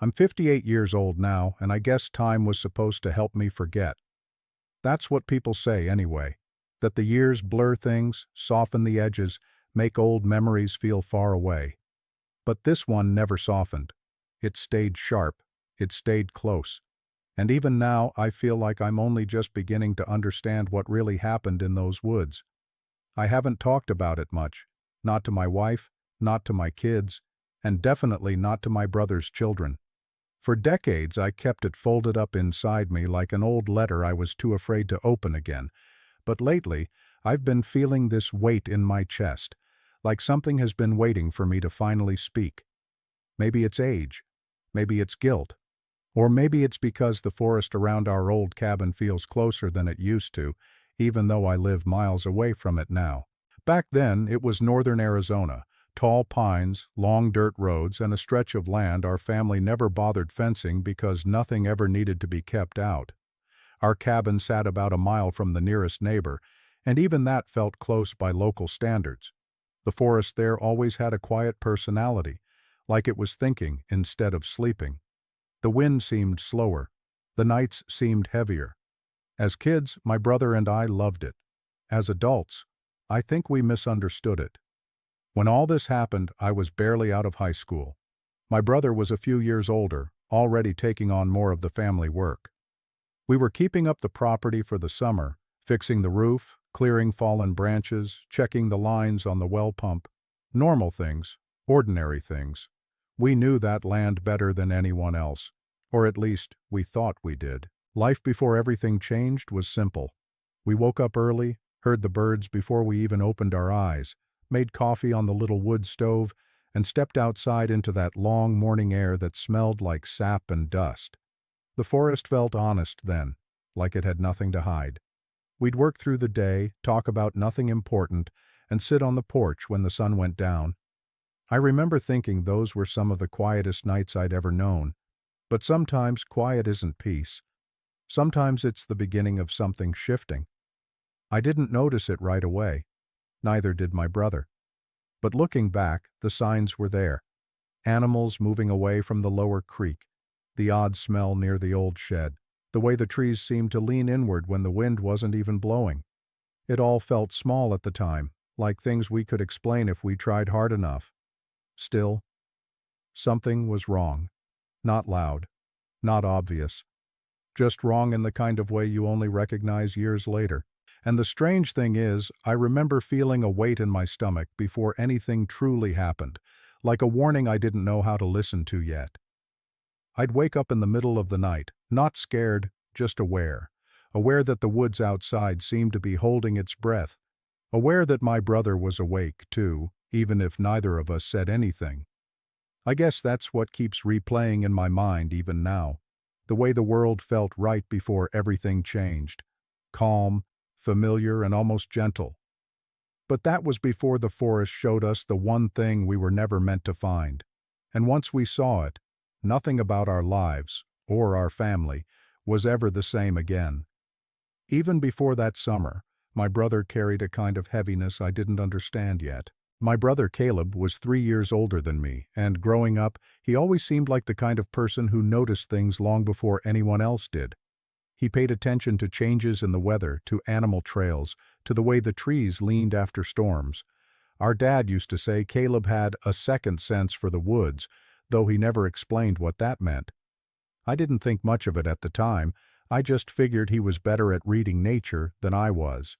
I'm 58 years old now, and I guess time was supposed to help me forget. That's what people say anyway, that the years blur things, soften the edges, make old memories feel far away. But this one never softened. It stayed sharp. It stayed close. And even now, I feel like I'm only just beginning to understand what really happened in those woods. I haven't talked about it much. Not to my wife, not to my kids, and definitely not to my brother's children. For decades, I kept it folded up inside me like an old letter I was too afraid to open again. But lately, I've been feeling this weight in my chest, like something has been waiting for me to finally speak. Maybe it's age. Maybe it's guilt. Or maybe it's because the forest around our old cabin feels closer than it used to, even though I live miles away from it now. Back then, it was northern Arizona. Tall pines, long dirt roads, and a stretch of land our family never bothered fencing because nothing ever needed to be kept out. Our cabin sat about a mile from the nearest neighbor, and even that felt close by local standards. The forest there always had a quiet personality, like it was thinking instead of sleeping. The wind seemed slower. The nights seemed heavier. As kids, my brother and I loved it. As adults, I think we misunderstood it. When all this happened, I was barely out of high school. My brother was a few years older, already taking on more of the family work. We were keeping up the property for the summer, fixing the roof, clearing fallen branches, checking the lines on the well pump. Normal things, ordinary things. We knew that land better than anyone else, or at least we thought we did. Life before everything changed was simple. We woke up early, heard the birds before we even opened our eyes, made coffee on the little wood stove, and stepped outside into that long morning air that smelled like sap and dust. The forest felt honest then, like it had nothing to hide. We'd work through the day, talk about nothing important, and sit on the porch when the sun went down. I remember thinking those were some of the quietest nights I'd ever known. But sometimes quiet isn't peace. Sometimes it's the beginning of something shifting. I didn't notice it right away. Neither did my brother. But looking back, the signs were there. Animals moving away from the lower creek, the odd smell near the old shed, the way the trees seemed to lean inward when the wind wasn't even blowing. It all felt small at the time, like things we could explain if we tried hard enough. Still, something was wrong. Not loud, not obvious. Just wrong in the kind of way you only recognize years later. And the strange thing is, I remember feeling a weight in my stomach before anything truly happened, like a warning I didn't know how to listen to yet. I'd wake up in the middle of the night, not scared, just aware. Aware that the woods outside seemed to be holding its breath. Aware that my brother was awake, too, even if neither of us said anything. I guess that's what keeps replaying in my mind even now. The way the world felt right before everything changed. Calm, familiar, and almost gentle. But that was before the forest showed us the one thing we were never meant to find. And once we saw it, nothing about our lives, or our family, was ever the same again. Even before that summer, my brother carried a kind of heaviness I didn't understand yet. My brother Caleb was 3 years older than me, and growing up, he always seemed like the kind of person who noticed things long before anyone else did. He paid attention to changes in the weather, to animal trails, to the way the trees leaned after storms. Our dad used to say Caleb had a second sense for the woods, though he never explained what that meant. I didn't think much of it at the time. I just figured he was better at reading nature than I was.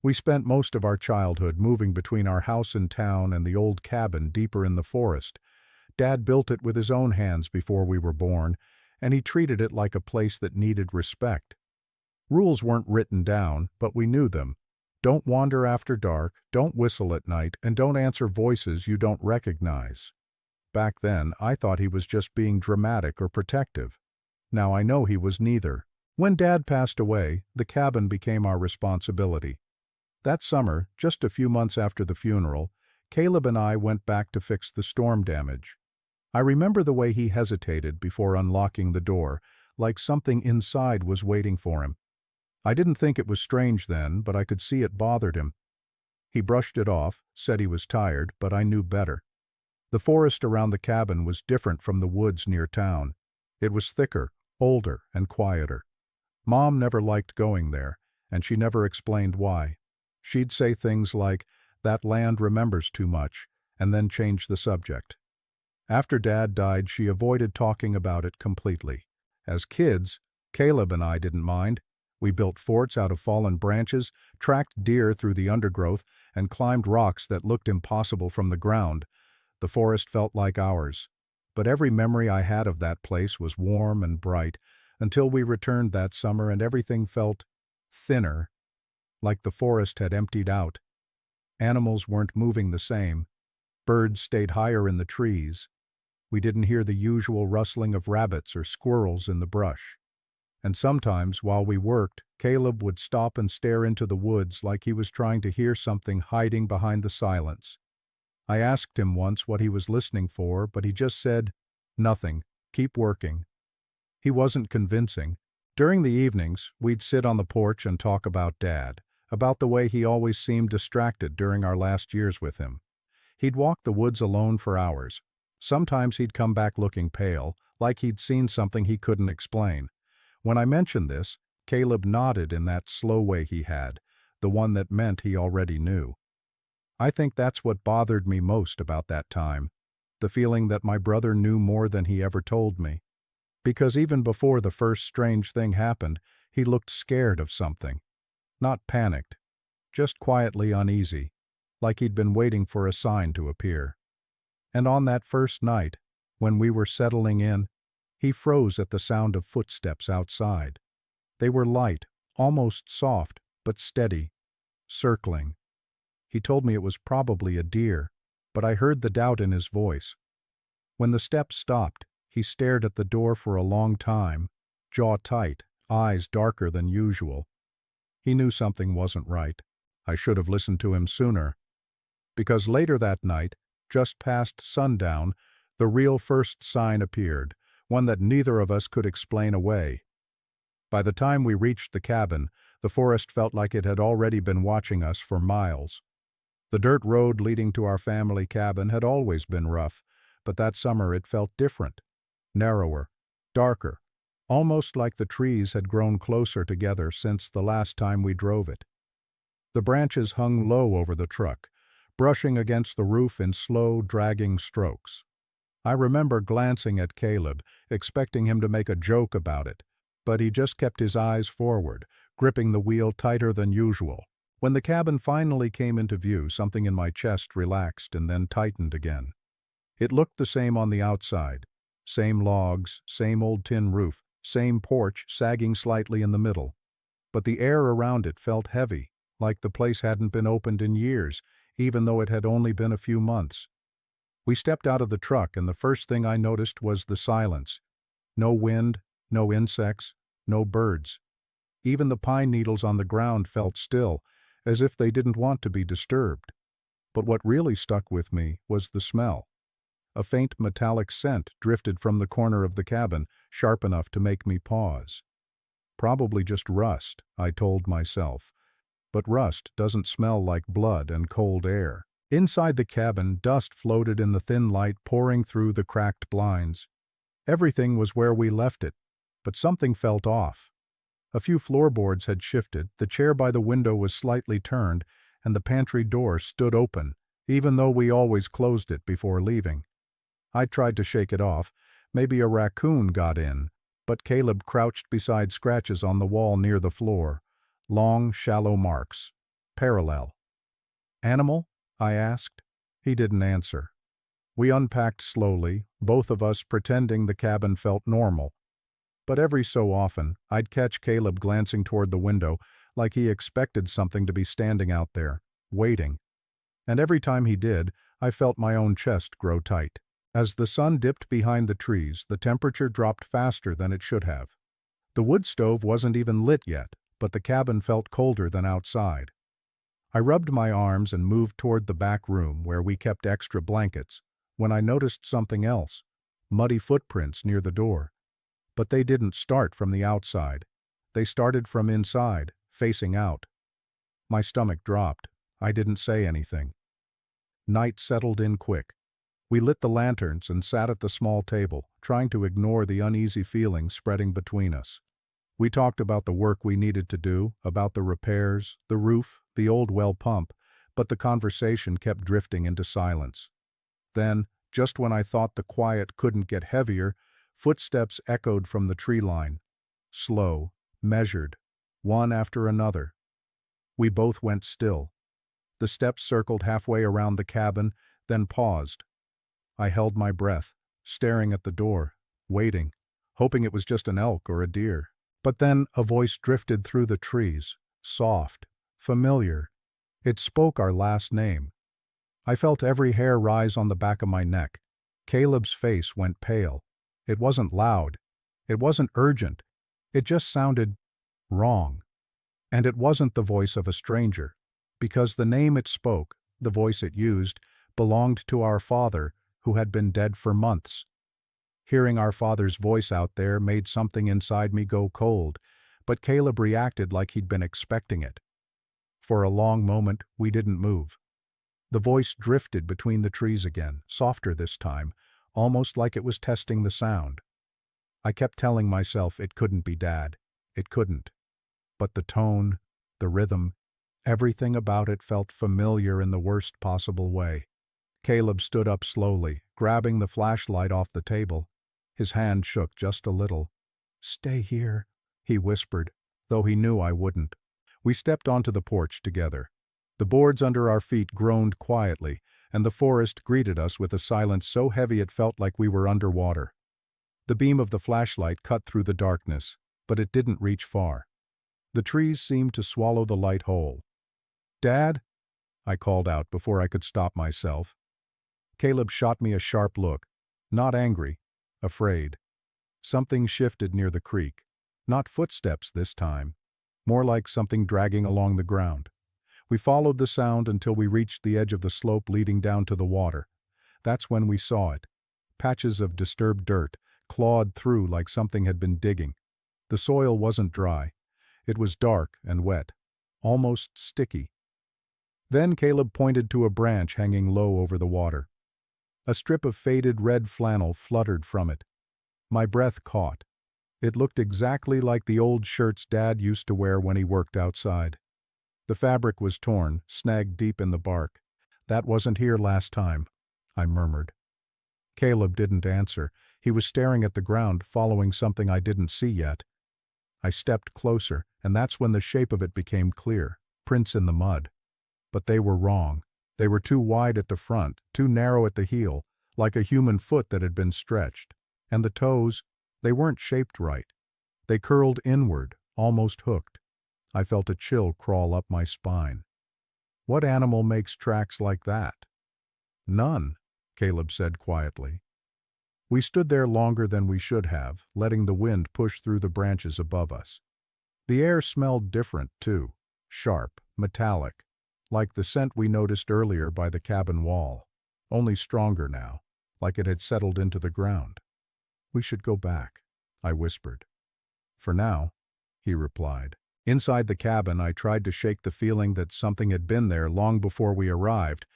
We spent most of our childhood moving between our house in town and the old cabin deeper in the forest. Dad built it with his own hands before we were born, and he treated it like a place that needed respect. Rules weren't written down, but we knew them. Don't wander after dark, don't whistle at night, and don't answer voices you don't recognize. Back then, I thought he was just being dramatic or protective. Now I know he was neither. When Dad passed away, the cabin became our responsibility. That summer, just a few months after the funeral, Caleb and I went back to fix the storm damage. I remember the way he hesitated before unlocking the door, like something inside was waiting for him. I didn't think it was strange then, but I could see it bothered him. He brushed it off, said he was tired, but I knew better. The forest around the cabin was different from the woods near town. It was thicker, older, and quieter. Mom never liked going there, and she never explained why. She'd say things like, "That land remembers too much," and then change the subject. After Dad died, she avoided talking about it completely. As kids, Caleb and I didn't mind. We built forts out of fallen branches, tracked deer through the undergrowth, and climbed rocks that looked impossible from the ground. The forest felt like ours. But every memory I had of that place was warm and bright, until we returned that summer and everything felt thinner, like the forest had emptied out. Animals weren't moving the same. Birds stayed higher in the trees. We didn't hear the usual rustling of rabbits or squirrels in the brush. And sometimes, while we worked, Caleb would stop and stare into the woods like he was trying to hear something hiding behind the silence. I asked him once what he was listening for, but he just said, "Nothing. Keep working." He wasn't convincing. During the evenings, we'd sit on the porch and talk about Dad, about the way he always seemed distracted during our last years with him. He'd walk the woods alone for hours. Sometimes he'd come back looking pale, like he'd seen something he couldn't explain. When I mentioned this, Caleb nodded in that slow way he had, the one that meant he already knew. I think that's what bothered me most about that time, the feeling that my brother knew more than he ever told me. Because even before the first strange thing happened, he looked scared of something. Not panicked, just quietly uneasy, like he'd been waiting for a sign to appear. And on that first night, when we were settling in, he froze at the sound of footsteps outside. They were light, almost soft, but steady, circling. He told me it was probably a deer, but I heard the doubt in his voice. When the steps stopped, he stared at the door for a long time, jaw tight, eyes darker than usual. He knew something wasn't right. I should have listened to him sooner. Because later that night, just past sundown, the real first sign appeared, one that neither of us could explain away. By the time we reached the cabin, the forest felt like it had already been watching us for miles. The dirt road leading to our family cabin had always been rough, but that summer it felt different, narrower, darker, almost like the trees had grown closer together since the last time we drove it. The branches hung low over the truck, brushing against the roof in slow, dragging strokes. I remember glancing at Caleb, expecting him to make a joke about it, but he just kept his eyes forward, gripping the wheel tighter than usual. When the cabin finally came into view, something in my chest relaxed and then tightened again. It looked the same on the outside. Same logs, same old tin roof, same porch sagging slightly in the middle. But the air around it felt heavy, like the place hadn't been opened in years, even though it had only been a few months. We stepped out of the truck, and the first thing I noticed was the silence. No wind, no insects, no birds. Even the pine needles on the ground felt still, as if they didn't want to be disturbed. But what really stuck with me was the smell. A faint metallic scent drifted from the corner of the cabin, sharp enough to make me pause. Probably just rust, I told myself. But rust doesn't smell like blood and cold air. Inside the cabin, dust floated in the thin light pouring through the cracked blinds. Everything was where we left it, but something felt off. A few floorboards had shifted, the chair by the window was slightly turned, and the pantry door stood open, even though we always closed it before leaving. I tried to shake it off. Maybe a raccoon got in, but Caleb crouched beside scratches on the wall near the floor. Long, shallow marks. Parallel. "Animal?" I asked. He didn't answer. We unpacked slowly, both of us pretending the cabin felt normal. But every so often, I'd catch Caleb glancing toward the window, like he expected something to be standing out there, waiting. And every time he did, I felt my own chest grow tight. As the sun dipped behind the trees, the temperature dropped faster than it should have. The wood stove wasn't even lit yet, but the cabin felt colder than outside. I rubbed my arms and moved toward the back room where we kept extra blankets, when I noticed something else, muddy footprints near the door. But they didn't start from the outside. They started from inside, facing out. My stomach dropped. I didn't say anything. Night settled in quick. We lit the lanterns and sat at the small table, trying to ignore the uneasy feeling spreading between us. We talked about the work we needed to do, about the repairs, the roof, the old well pump, but the conversation kept drifting into silence. Then, just when I thought the quiet couldn't get heavier, footsteps echoed from the tree line. Slow, measured, one after another. We both went still. The steps circled halfway around the cabin, then paused. I held my breath, staring at the door, waiting, hoping it was just an elk or a deer. But then a voice drifted through the trees, soft, familiar. It spoke our last name. I felt every hair rise on the back of my neck. Caleb's face went pale. It wasn't loud. It wasn't urgent. It just sounded wrong. And it wasn't the voice of a stranger, because the name it spoke, the voice it used, belonged to our father, who had been dead for months. Hearing our father's voice out there made something inside me go cold, but Caleb reacted like he'd been expecting it. For a long moment, we didn't move. The voice drifted between the trees again, softer this time, almost like it was testing the sound. I kept telling myself it couldn't be Dad. It couldn't. But the tone, the rhythm, everything about it felt familiar in the worst possible way. Caleb stood up slowly, grabbing the flashlight off the table. His hand shook just a little. "Stay here," he whispered, though he knew I wouldn't. We stepped onto the porch together. The boards under our feet groaned quietly, and the forest greeted us with a silence so heavy it felt like we were underwater. The beam of the flashlight cut through the darkness, but it didn't reach far. The trees seemed to swallow the light whole. "Dad?" I called out before I could stop myself. Caleb shot me a sharp look, not angry, afraid. Something shifted near the creek. Not footsteps this time, more like something dragging along the ground. We followed the sound until we reached the edge of the slope leading down to the water. That's when we saw it. Patches of disturbed dirt, clawed through like something had been digging. The soil wasn't dry. It was dark and wet, almost sticky. Then Caleb pointed to a branch hanging low over the water. A strip of faded red flannel fluttered from it. My breath caught. It looked exactly like the old shirts Dad used to wear when he worked outside. The fabric was torn, snagged deep in the bark. "That wasn't here last time," I murmured. Caleb didn't answer. He was staring at the ground, following something I didn't see yet. I stepped closer, and that's when the shape of it became clear. Prints in the mud. But they were wrong. They were too wide at the front, too narrow at the heel, like a human foot that had been stretched. And the toes, they weren't shaped right. They curled inward, almost hooked. I felt a chill crawl up my spine. What animal makes tracks like that? "None," Caleb said quietly. We stood there longer than we should have, letting the wind push through the branches above us. The air smelled different, too. Sharp, metallic, like the scent we noticed earlier by the cabin wall. Only stronger now, like it had settled into the ground. "We should go back," I whispered. "For now," he replied. Inside the cabin, I tried to shake the feeling that something had been there long before we arrived.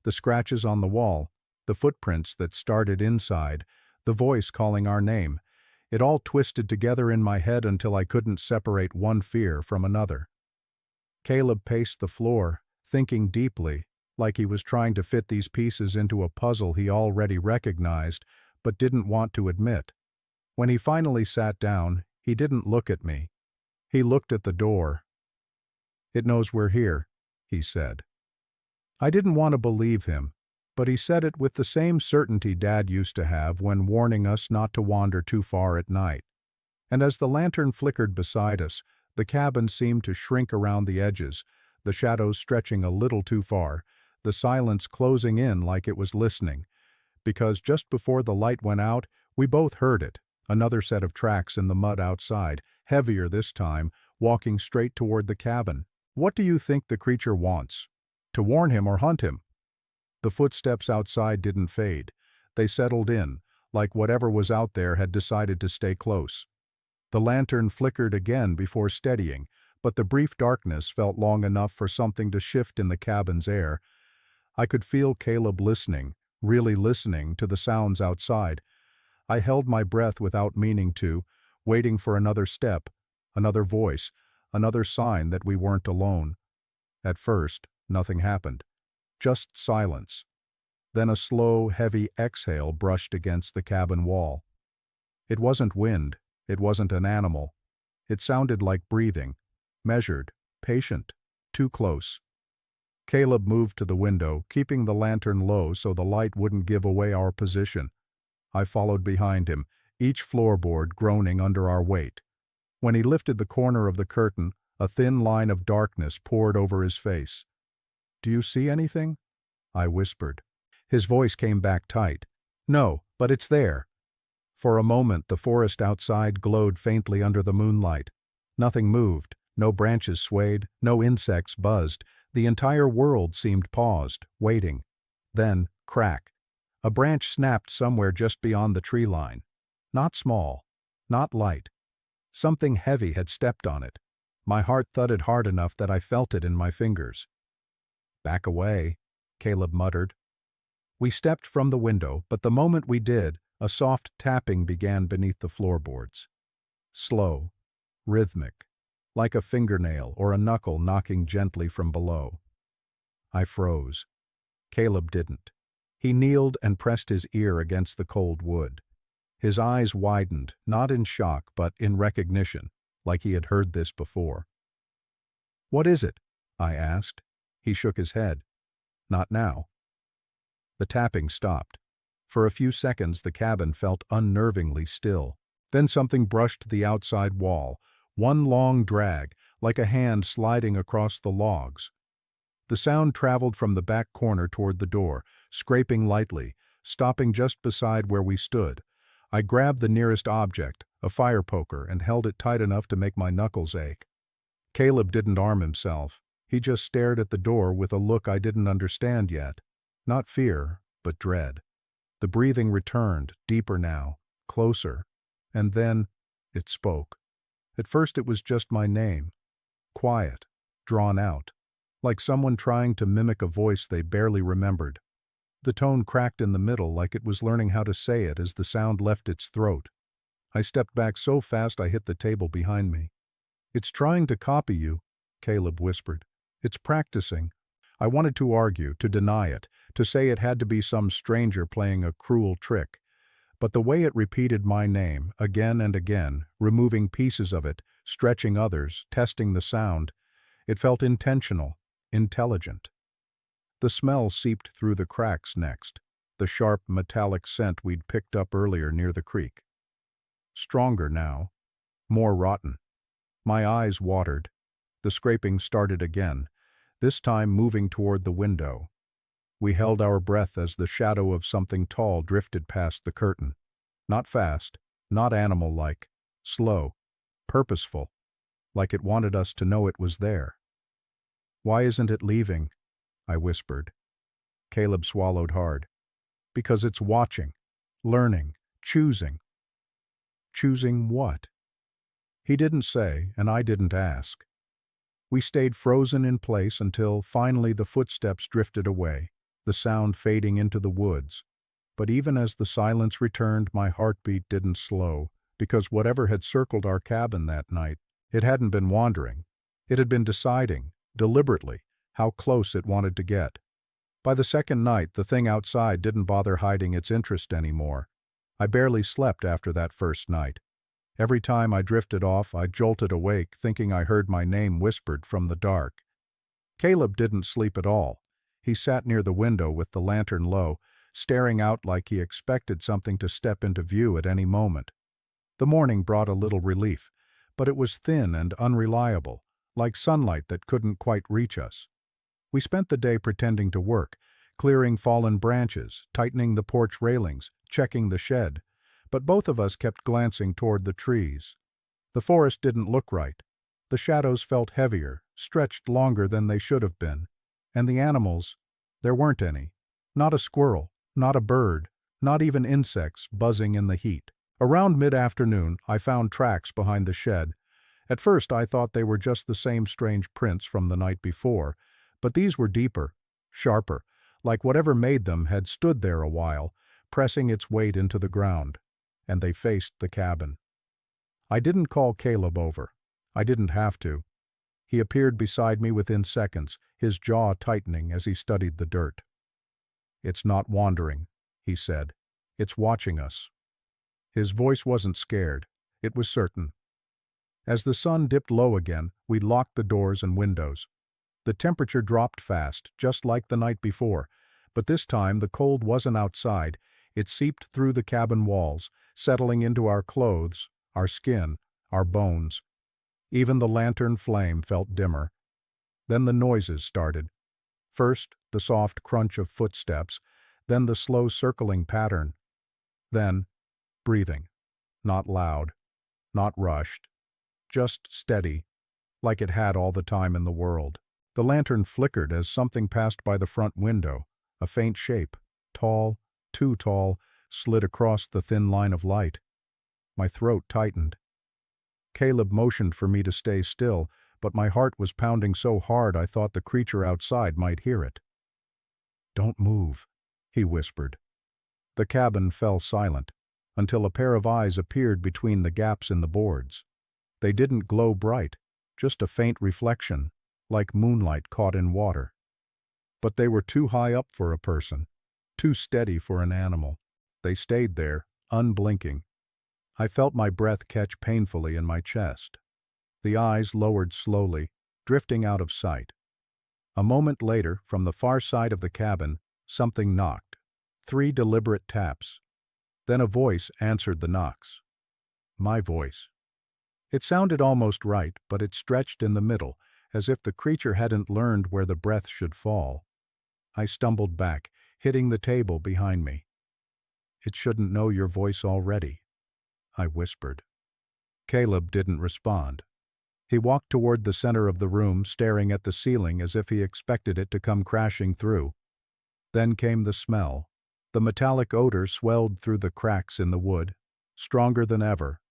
The scratches on the wall, the footprints that started inside, the voice calling our name. It all twisted together in my head until I couldn't separate one fear from another. Caleb paced the floor, thinking deeply, like he was trying to fit these pieces into a puzzle he already recognized, but didn't want to admit. When he finally sat down, he didn't look at me. He looked at the door. "It knows we're here," he said. I didn't want to believe him, but he said it with the same certainty Dad used to have when warning us not to wander too far at night. And as the lantern flickered beside us, the cabin seemed to shrink around the edges, the shadows stretching a little too far, the silence closing in like it was listening. Because just before the light went out, we both heard it, another set of tracks in the mud outside, heavier this time, walking straight toward the cabin. What do you think the creature wants? To warn him or hunt him? The footsteps outside didn't fade. They settled in, like whatever was out there had decided to stay close. The lantern flickered again before steadying, but the brief darkness felt long enough for something to shift in the cabin's air. I could feel Caleb listening, really listening to the sounds outside. I held my breath without meaning to, waiting for another step, another voice, another sign that we weren't alone. At first, nothing happened. Just silence. Then a slow, heavy exhale brushed against the cabin wall. It wasn't wind. It wasn't an animal. It sounded like breathing. Measured. Patient. Too close. Caleb moved to the window, keeping the lantern low so the light wouldn't give away our position. I followed behind him, each floorboard groaning under our weight. When he lifted the corner of the curtain, a thin line of darkness poured over his face. "Do you see anything?" I whispered. His voice came back tight. "No, but it's there." For a moment the forest outside glowed faintly under the moonlight. Nothing moved, no branches swayed, no insects buzzed. The entire world seemed paused, waiting. Then, crack. A branch snapped somewhere just beyond the tree line. Not small, not light. Something heavy had stepped on it. My heart thudded hard enough that I felt it in my fingers. "Back away," Caleb muttered. We stepped from the window, but the moment we did, a soft tapping began beneath the floorboards. Slow, rhythmic, like a fingernail or a knuckle knocking gently from below. I froze. Caleb didn't. He kneeled and pressed his ear against the cold wood. His eyes widened, not in shock but in recognition, like he had heard this before. "What is it?" I asked. He shook his head. "Not now." The tapping stopped. For a few seconds the cabin felt unnervingly still. Then something brushed the outside wall, one long drag, like a hand sliding across the logs. The sound traveled from the back corner toward the door, scraping lightly, stopping just beside where we stood. I grabbed the nearest object, a fire poker, and held it tight enough to make my knuckles ache. Caleb didn't arm himself. He just stared at the door with a look I didn't understand yet. Not fear, but dread. The breathing returned, deeper now, closer. And then it spoke. At first it was just my name. Quiet, drawn out, like someone trying to mimic a voice they barely remembered. The tone cracked in the middle like it was learning how to say it as the sound left its throat. I stepped back so fast I hit the table behind me. "It's trying to copy you," Caleb whispered. "It's practicing." I wanted to argue, to deny it, to say it had to be some stranger playing a cruel trick. But the way it repeated my name, again and again, removing pieces of it, stretching others, testing the sound, it felt intentional, intelligent. The smell seeped through the cracks next, the sharp metallic scent we'd picked up earlier near the creek. Stronger now, more rotten. My eyes watered. The scraping started again, this time moving toward the window. We held our breath as the shadow of something tall drifted past the curtain. Not fast, not animal-like, slow, purposeful, like it wanted us to know it was there. "Why isn't it leaving?" I whispered. Caleb swallowed hard. "Because it's watching, learning, choosing." Choosing what? He didn't say, and I didn't ask. We stayed frozen in place until finally the footsteps drifted away, the sound fading into the woods. But even as the silence returned, my heartbeat didn't slow, because whatever had circled our cabin that night, it hadn't been wandering. It had been deciding, deliberately, how close it wanted to get. By the second night, the thing outside didn't bother hiding its interest anymore. I barely slept after that first night. Every time I drifted off, I jolted awake, thinking I heard my name whispered from the dark. Caleb didn't sleep at all. He sat near the window with the lantern low, staring out like he expected something to step into view at any moment. The morning brought a little relief, but it was thin and unreliable, like sunlight that couldn't quite reach us. We spent the day pretending to work, clearing fallen branches, tightening the porch railings, checking the shed, but both of us kept glancing toward the trees. The forest didn't look right. The shadows felt heavier, stretched longer than they should have been. And the animals, there weren't any. Not a squirrel, not a bird, not even insects buzzing in the heat. Around mid-afternoon, I found tracks behind the shed. At first I thought they were just the same strange prints from the night before, but these were deeper, sharper, like whatever made them had stood there a while, pressing its weight into the ground, and they faced the cabin. I didn't call Caleb over. I didn't have to. He appeared beside me within seconds, his jaw tightening as he studied the dirt. "It's not wandering," he said. "It's watching us." His voice wasn't scared. It was certain. As the sun dipped low again, we locked the doors and windows. The temperature dropped fast, just like the night before, but this time the cold wasn't outside. It seeped through the cabin walls, settling into our clothes, our skin, our bones. Even the lantern flame felt dimmer. Then the noises started. First, the soft crunch of footsteps, then the slow circling pattern. Then, breathing. Not loud, not rushed, just steady, like it had all the time in the world. The lantern flickered as something passed by the front window, a faint shape, tall, too tall, slid across the thin line of light. My throat tightened. Caleb motioned for me to stay still, but my heart was pounding so hard I thought the creature outside might hear it. "Don't move," he whispered. The cabin fell silent, until a pair of eyes appeared between the gaps in the boards. They didn't glow bright, just a faint reflection, like moonlight caught in water. But they were too high up for a person, too steady for an animal. They stayed there, unblinking. I felt my breath catch painfully in my chest. The eyes lowered slowly, drifting out of sight. A moment later, from the far side of the cabin, something knocked. 3 deliberate taps. Then a voice answered the knocks. My voice. It sounded almost right, but it stretched in the middle, as if the creature hadn't learned where the breath should fall. I stumbled back, hitting the table behind me. "It shouldn't know your voice already," I whispered. Caleb didn't respond. He walked toward the center of the room, staring at the ceiling as if he expected it to come crashing through. Then came the smell. The metallic odor swelled through the cracks in the wood, stronger than ever,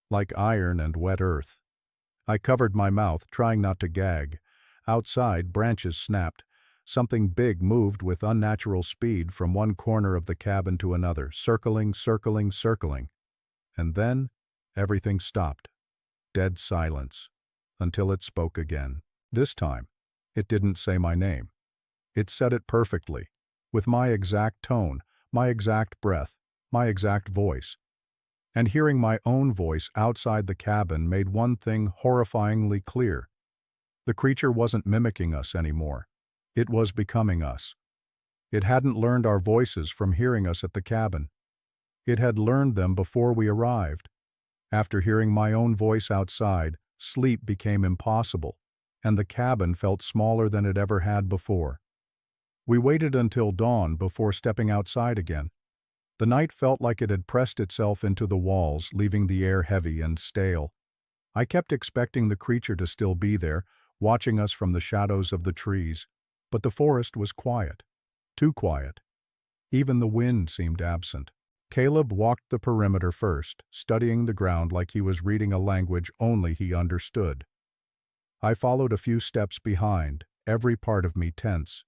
like iron and wet earth. I covered my mouth, trying not to gag. Outside, branches snapped. Something big moved with unnatural speed from one corner of the cabin to another, circling, circling, circling. And then, everything stopped. Dead silence. Until it spoke again. This time, it didn't say my name. It said it perfectly, with my exact tone, my exact breath, my exact voice. And hearing my own voice outside the cabin made one thing horrifyingly clear. The creature wasn't mimicking us anymore. It was becoming us. It hadn't learned our voices from hearing us at the cabin. It had learned them before we arrived. After hearing my own voice outside, sleep became impossible, and the cabin felt smaller than it ever had before. We waited until dawn before stepping outside again. The night felt like it had pressed itself into the walls, leaving the air heavy and stale. I kept expecting the creature to still be there, watching us from the shadows of the trees, but the forest was quiet. Too quiet. Even the wind seemed absent. Caleb walked the perimeter first, studying the ground like he was reading a language only he understood. I followed a few steps behind, every part of me tense.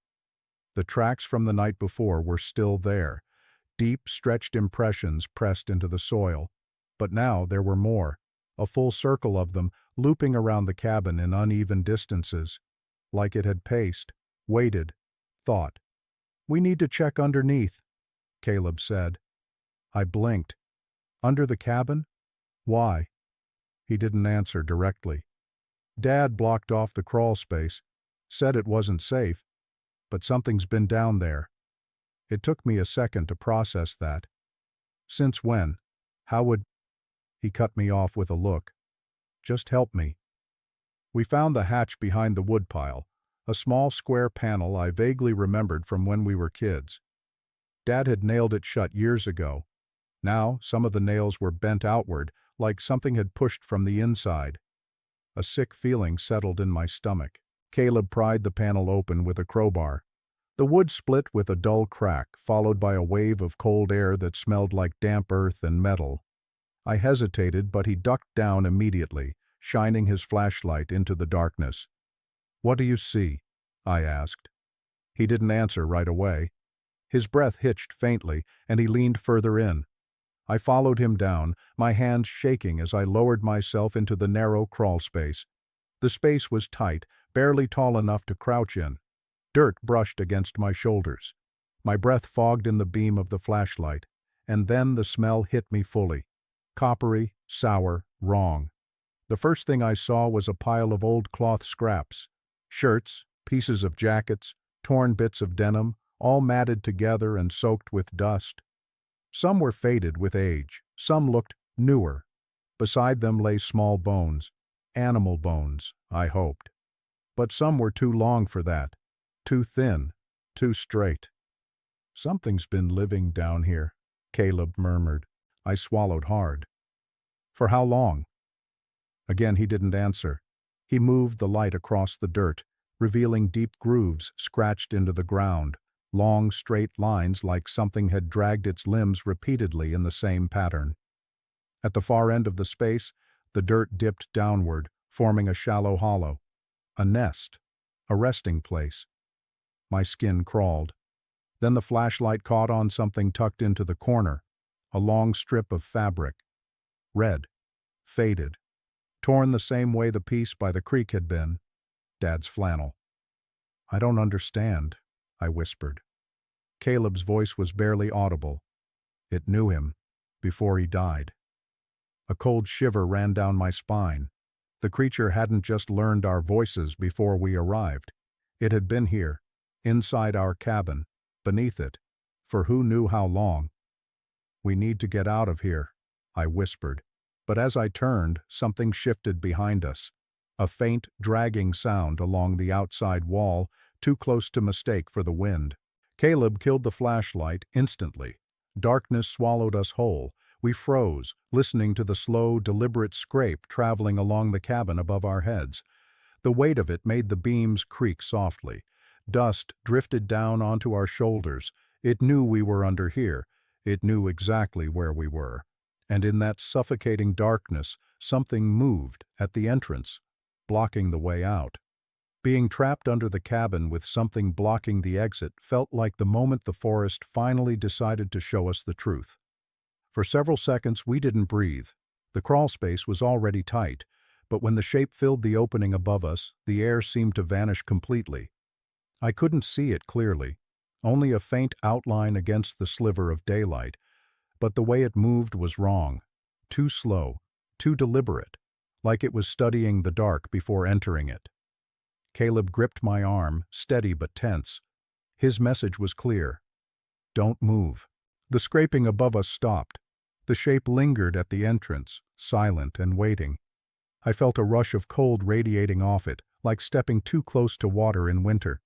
The tracks from the night before were still there, deep, stretched impressions pressed into the soil. But now there were more, a full circle of them, looping around the cabin in uneven distances, like it had paced, waited, thought. "We need to check underneath," Caleb said. I blinked. Under the cabin? Why? He didn't answer directly. Dad blocked off the crawl space, said it wasn't safe, but something's been down there. It took me a second to process that. Since when? How would... He cut me off with a look. Just help me. We found the hatch behind the woodpile, a small square panel I vaguely remembered from when we were kids. Dad had nailed it shut years ago. Now, some of the nails were bent outward, like something had pushed from the inside. A sick feeling settled in my stomach. Caleb pried the panel open with a crowbar. The wood split with a dull crack, followed by a wave of cold air that smelled like damp earth and metal. I hesitated, but he ducked down immediately, shining his flashlight into the darkness. "What do you see?" I asked. He didn't answer right away. His breath hitched faintly, and he leaned further in. I followed him down, my hands shaking as I lowered myself into the narrow crawl space. The space was tight, barely tall enough to crouch in. Dirt brushed against my shoulders. My breath fogged in the beam of the flashlight, and then the smell hit me fully. Coppery, sour, wrong. The first thing I saw was a pile of old cloth scraps. Shirts, pieces of jackets, torn bits of denim, all matted together and soaked with dust. Some were faded with age, some looked newer. Beside them lay small bones. Animal bones, I hoped. But some were too long for that. Too thin, too straight. "Something's been living down here," Caleb murmured. I swallowed hard. "For how long?" Again he didn't answer. He moved the light across the dirt, revealing deep grooves scratched into the ground, long straight lines like something had dragged its limbs repeatedly in the same pattern. At the far end of the space, the dirt dipped downward, forming a shallow hollow. A nest. A resting place. My skin crawled. Then the flashlight caught on something tucked into the corner, a long strip of fabric. Red. Faded. Torn the same way the piece by the creek had been. Dad's flannel. "I don't understand," I whispered. Caleb's voice was barely audible. It knew him, before he died. A cold shiver ran down my spine. The creature hadn't just learned our voices before we arrived. It had been here, inside our cabin, beneath it, for who knew how long. "We need to get out of here," I whispered. But as I turned, something shifted behind us. A faint, dragging sound along the outside wall, too close to mistake for the wind. Caleb killed the flashlight instantly. Darkness swallowed us whole. We froze, listening to the slow, deliberate scrape traveling along the cabin above our heads. The weight of it made the beams creak softly. Dust drifted down onto our shoulders. It knew we were under here. It knew exactly where we were. And in that suffocating darkness, something moved at the entrance, blocking the way out. Being trapped under the cabin with something blocking the exit felt like the moment the forest finally decided to show us the truth. For several seconds we didn't breathe. The crawl space was already tight, but when the shape filled the opening above us, the air seemed to vanish completely. I couldn't see it clearly, only a faint outline against the sliver of daylight, but the way it moved was wrong. Too slow, too deliberate, like it was studying the dark before entering it. Caleb gripped my arm, steady but tense. His message was clear. "Don't move." The scraping above us stopped. The shape lingered at the entrance, silent and waiting. I felt a rush of cold radiating off it, like stepping too close to water in winter.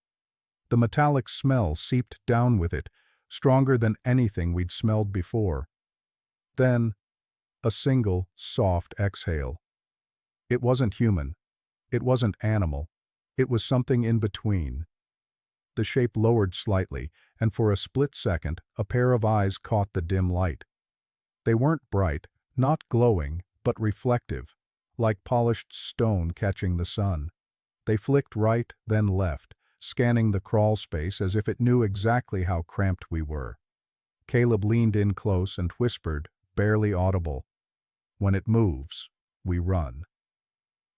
The metallic smell seeped down with it, stronger than anything we'd smelled before. Then, a single, soft exhale. It wasn't human. It wasn't animal. It was something in between. The shape lowered slightly, and for a split second, a pair of eyes caught the dim light. They weren't bright, not glowing, but reflective, like polished stone catching the sun. They flicked right, then left, scanning the crawl space as if it knew exactly how cramped we were. Caleb leaned in close and whispered, barely audible, "When it moves, we run."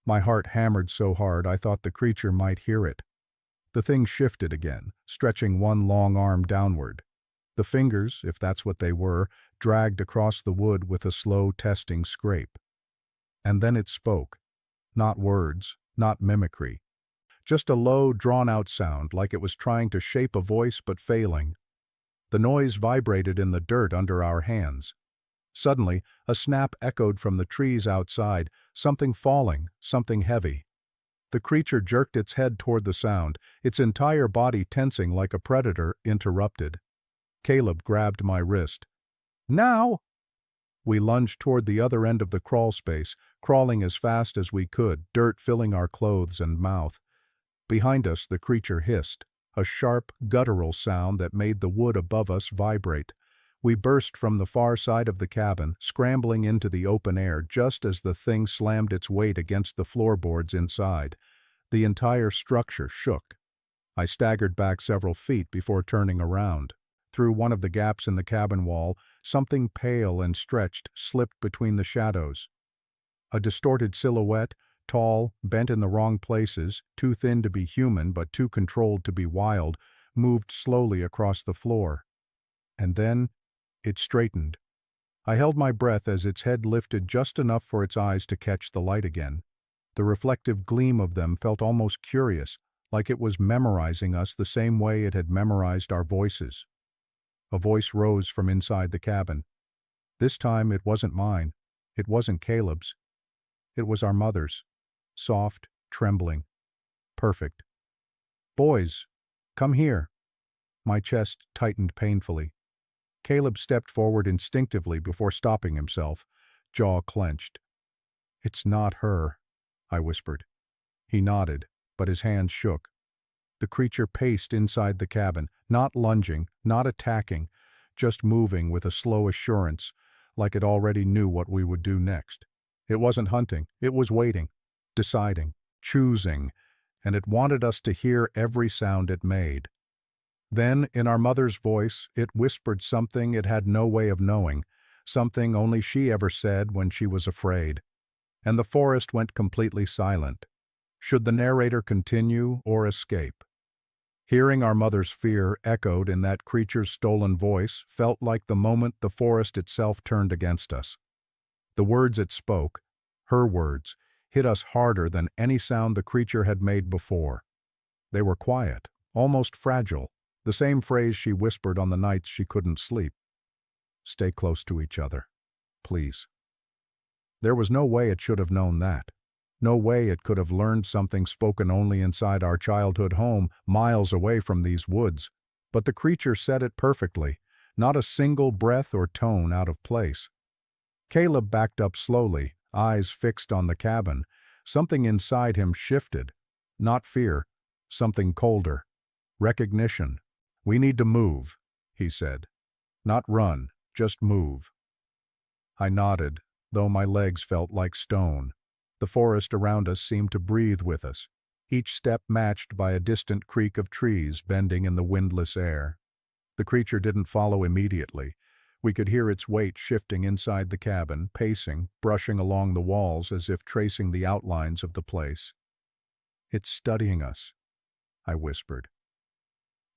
My heart hammered so hard I thought the creature might hear it. The thing shifted again, stretching one long arm downward. The fingers, if that's what they were, dragged across the wood with a slow, testing scrape. And then it spoke. Not words, not mimicry. Just a low, drawn-out sound like it was trying to shape a voice but failing. The noise vibrated in the dirt under our hands. Suddenly, a snap echoed from the trees outside, something falling, something heavy. The creature jerked its head toward the sound, its entire body tensing like a predator interrupted. Caleb grabbed my wrist. "Now!" We lunged toward the other end of the crawl space, crawling as fast as we could, dirt filling our clothes and mouth. Behind us, the creature hissed, a sharp, guttural sound that made the wood above us vibrate. We burst from the far side of the cabin, scrambling into the open air just as the thing slammed its weight against the floorboards inside. The entire structure shook. I staggered back several feet before turning around. Through one of the gaps in the cabin wall, something pale and stretched slipped between the shadows. A distorted silhouette, tall, bent in the wrong places, too thin to be human but too controlled to be wild, moved slowly across the floor. And then it straightened. I held my breath as its head lifted just enough for its eyes to catch the light again. The reflective gleam of them felt almost curious, like it was memorizing us the same way it had memorized our voices. A voice rose from inside the cabin. This time it wasn't mine. It wasn't Caleb's. It was our mother's. Soft, trembling. Perfect. "Boys, come here." My chest tightened painfully. Caleb stepped forward instinctively before stopping himself, jaw clenched. "It's not her," I whispered. He nodded, but his hands shook. The creature paced inside the cabin, not lunging, not attacking, just moving with a slow assurance, like it already knew what we would do next. It wasn't hunting, it was waiting, deciding, choosing, and it wanted us to hear every sound it made. Then, in our mother's voice, it whispered something it had no way of knowing, something only she ever said when she was afraid. And the forest went completely silent. Should the narrator continue or escape? Hearing our mother's fear echoed in that creature's stolen voice felt like the moment the forest itself turned against us. The words it spoke, her words, hit us harder than any sound the creature had made before. They were quiet, almost fragile, the same phrase she whispered on the nights she couldn't sleep. "Stay close to each other, please." There was no way it should have known that. No way it could have learned something spoken only inside our childhood home, miles away from these woods. But the creature said it perfectly, not a single breath or tone out of place. Caleb backed up slowly, eyes fixed on the cabin. Something inside him shifted. Not fear, something colder. Recognition. "We need to move," he said. "Not run, just move." I nodded, though my legs felt like stone. The forest around us seemed to breathe with us, each step matched by a distant creak of trees bending in the windless air. The creature didn't follow immediately. We could hear its weight shifting inside the cabin, pacing, brushing along the walls as if tracing the outlines of the place. "It's studying us," I whispered.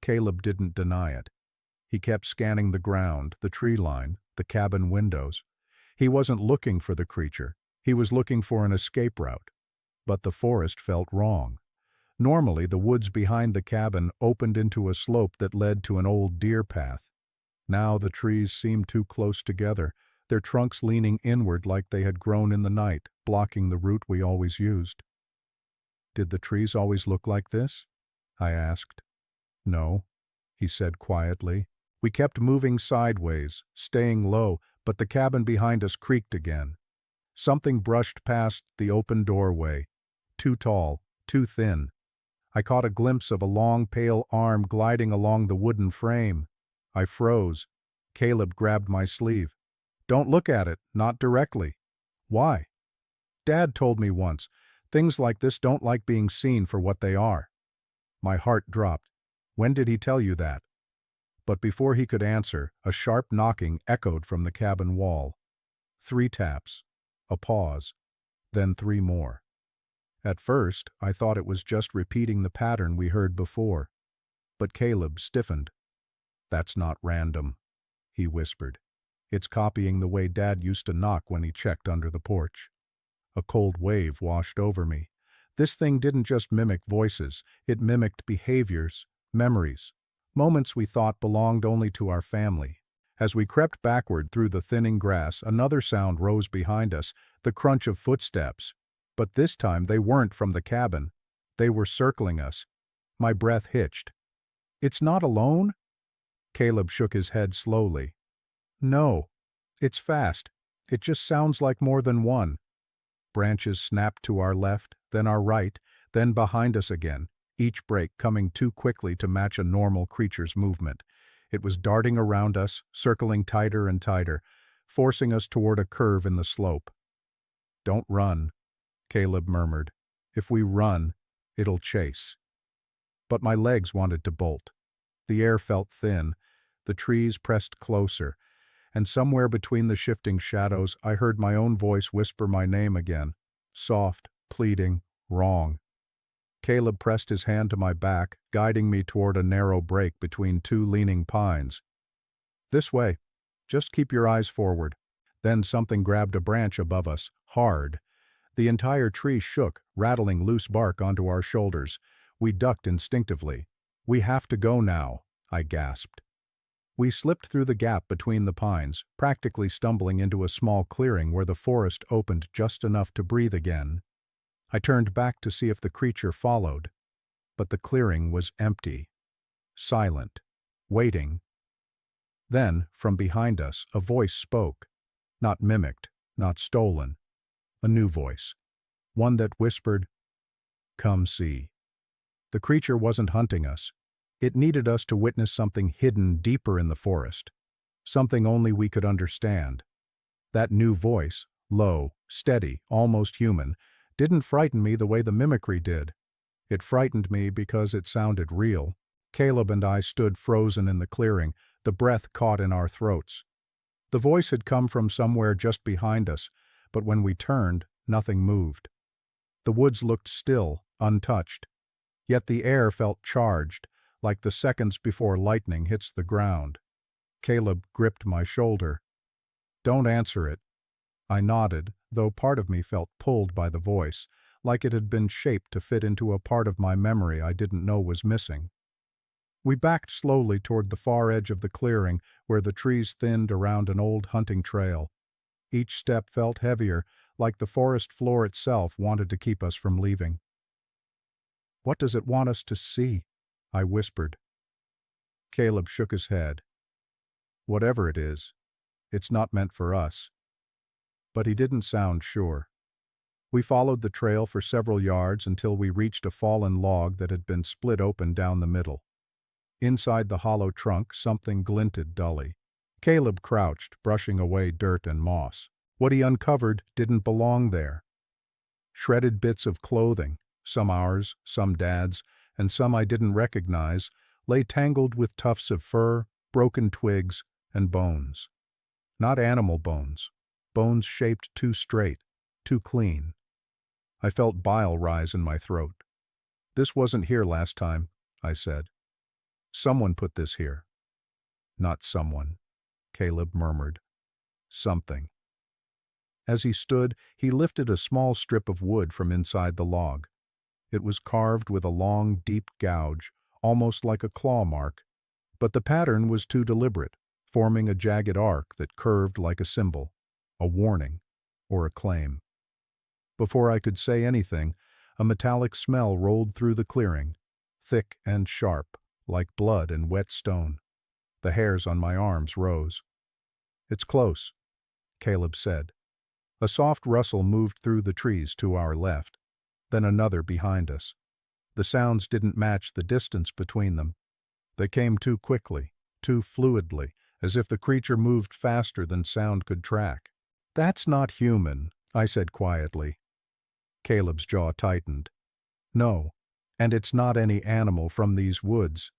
Caleb didn't deny it. He kept scanning the ground, the tree line, the cabin windows. He wasn't looking for the creature. He was looking for an escape route. But the forest felt wrong. Normally, the woods behind the cabin opened into a slope that led to an old deer path. Now the trees seemed too close together, their trunks leaning inward like they had grown in the night, blocking the route we always used. "Did the trees always look like this?" I asked. "No," he said quietly. We kept moving sideways, staying low, but the cabin behind us creaked again. Something brushed past the open doorway. Too tall, too thin. I caught a glimpse of a long, pale arm gliding along the wooden frame. I froze. Caleb grabbed my sleeve. "Don't look at it, not directly." "Why?" "Dad told me once, things like this don't like being seen for what they are." My heart dropped. "When did he tell you that?" But before he could answer, a sharp knocking echoed from the cabin wall. 3 taps. A pause. Then 3 more. At first, I thought it was just repeating the pattern we heard before. But Caleb stiffened. "That's not random," he whispered. "It's copying the way Dad used to knock when he checked under the porch." A cold wave washed over me. This thing didn't just mimic voices, it mimicked behaviors, memories, moments we thought belonged only to our family. As we crept backward through the thinning grass, another sound rose behind us, the crunch of footsteps. But this time they weren't from the cabin. They were circling us. My breath hitched. "It's not alone?" Caleb shook his head slowly. "No. It's fast. It just sounds like more than one." Branches snapped to our left, then our right, then behind us again, each break coming too quickly to match a normal creature's movement. It was darting around us, circling tighter and tighter, forcing us toward a curve in the slope. "Don't run," Caleb murmured. "If we run, it'll chase." But my legs wanted to bolt. The air felt thin. The trees pressed closer, and somewhere between the shifting shadows I heard my own voice whisper my name again. Soft, pleading, wrong. Caleb pressed his hand to my back, guiding me toward a narrow break between two leaning pines. This way. Just keep your eyes forward. Then something grabbed a branch above us, hard. The entire tree shook, rattling loose bark onto our shoulders. We ducked instinctively. "We have to go now," I gasped. We slipped through the gap between the pines, practically stumbling into a small clearing where the forest opened just enough to breathe again. I turned back to see if the creature followed, but the clearing was empty, silent, waiting. Then, from behind us, a voice spoke, not mimicked, not stolen, a new voice, one that whispered, "Come see." The creature wasn't hunting us. It needed us to witness something hidden deeper in the forest, something only we could understand. That new voice, low, steady, almost human, didn't frighten me the way the mimicry did. It frightened me because it sounded real. Caleb and I stood frozen in the clearing, the breath caught in our throats. The voice had come from somewhere just behind us, but when we turned, nothing moved. The woods looked still, untouched. Yet the air felt charged, like the seconds before lightning hits the ground. Caleb gripped my shoulder. "Don't answer it." I nodded, though part of me felt pulled by the voice, like it had been shaped to fit into a part of my memory I didn't know was missing. We backed slowly toward the far edge of the clearing, where the trees thinned around an old hunting trail. Each step felt heavier, like the forest floor itself wanted to keep us from leaving. "What does it want us to see?" I whispered. Caleb shook his head. "Whatever it is, it's not meant for us." But he didn't sound sure. We followed the trail for several yards until we reached a fallen log that had been split open down the middle. Inside the hollow trunk, something glinted dully. Caleb crouched, brushing away dirt and moss. What he uncovered didn't belong there. Shredded bits of clothing, some ours, some Dad's, and some I didn't recognize, lay tangled with tufts of fur, broken twigs, and bones. Not animal bones. Bones shaped too straight, too clean. I felt bile rise in my throat. "This wasn't here last time," I said. "Someone put this here." "Not someone," Caleb murmured. "Something." As he stood, he lifted a small strip of wood from inside the log. It was carved with a long, deep gouge, almost like a claw mark, but the pattern was too deliberate, forming a jagged arc that curved like a symbol, a warning, or a claim. Before I could say anything, a metallic smell rolled through the clearing, thick and sharp, like blood and wet stone. The hairs on my arms rose. "It's close," Caleb said. A soft rustle moved through the trees to our left, then another behind us. The sounds didn't match the distance between them. They came too quickly, too fluidly, as if the creature moved faster than sound could track. "That's not human," I said quietly. Caleb's jaw tightened. "No, and it's not any animal from these woods."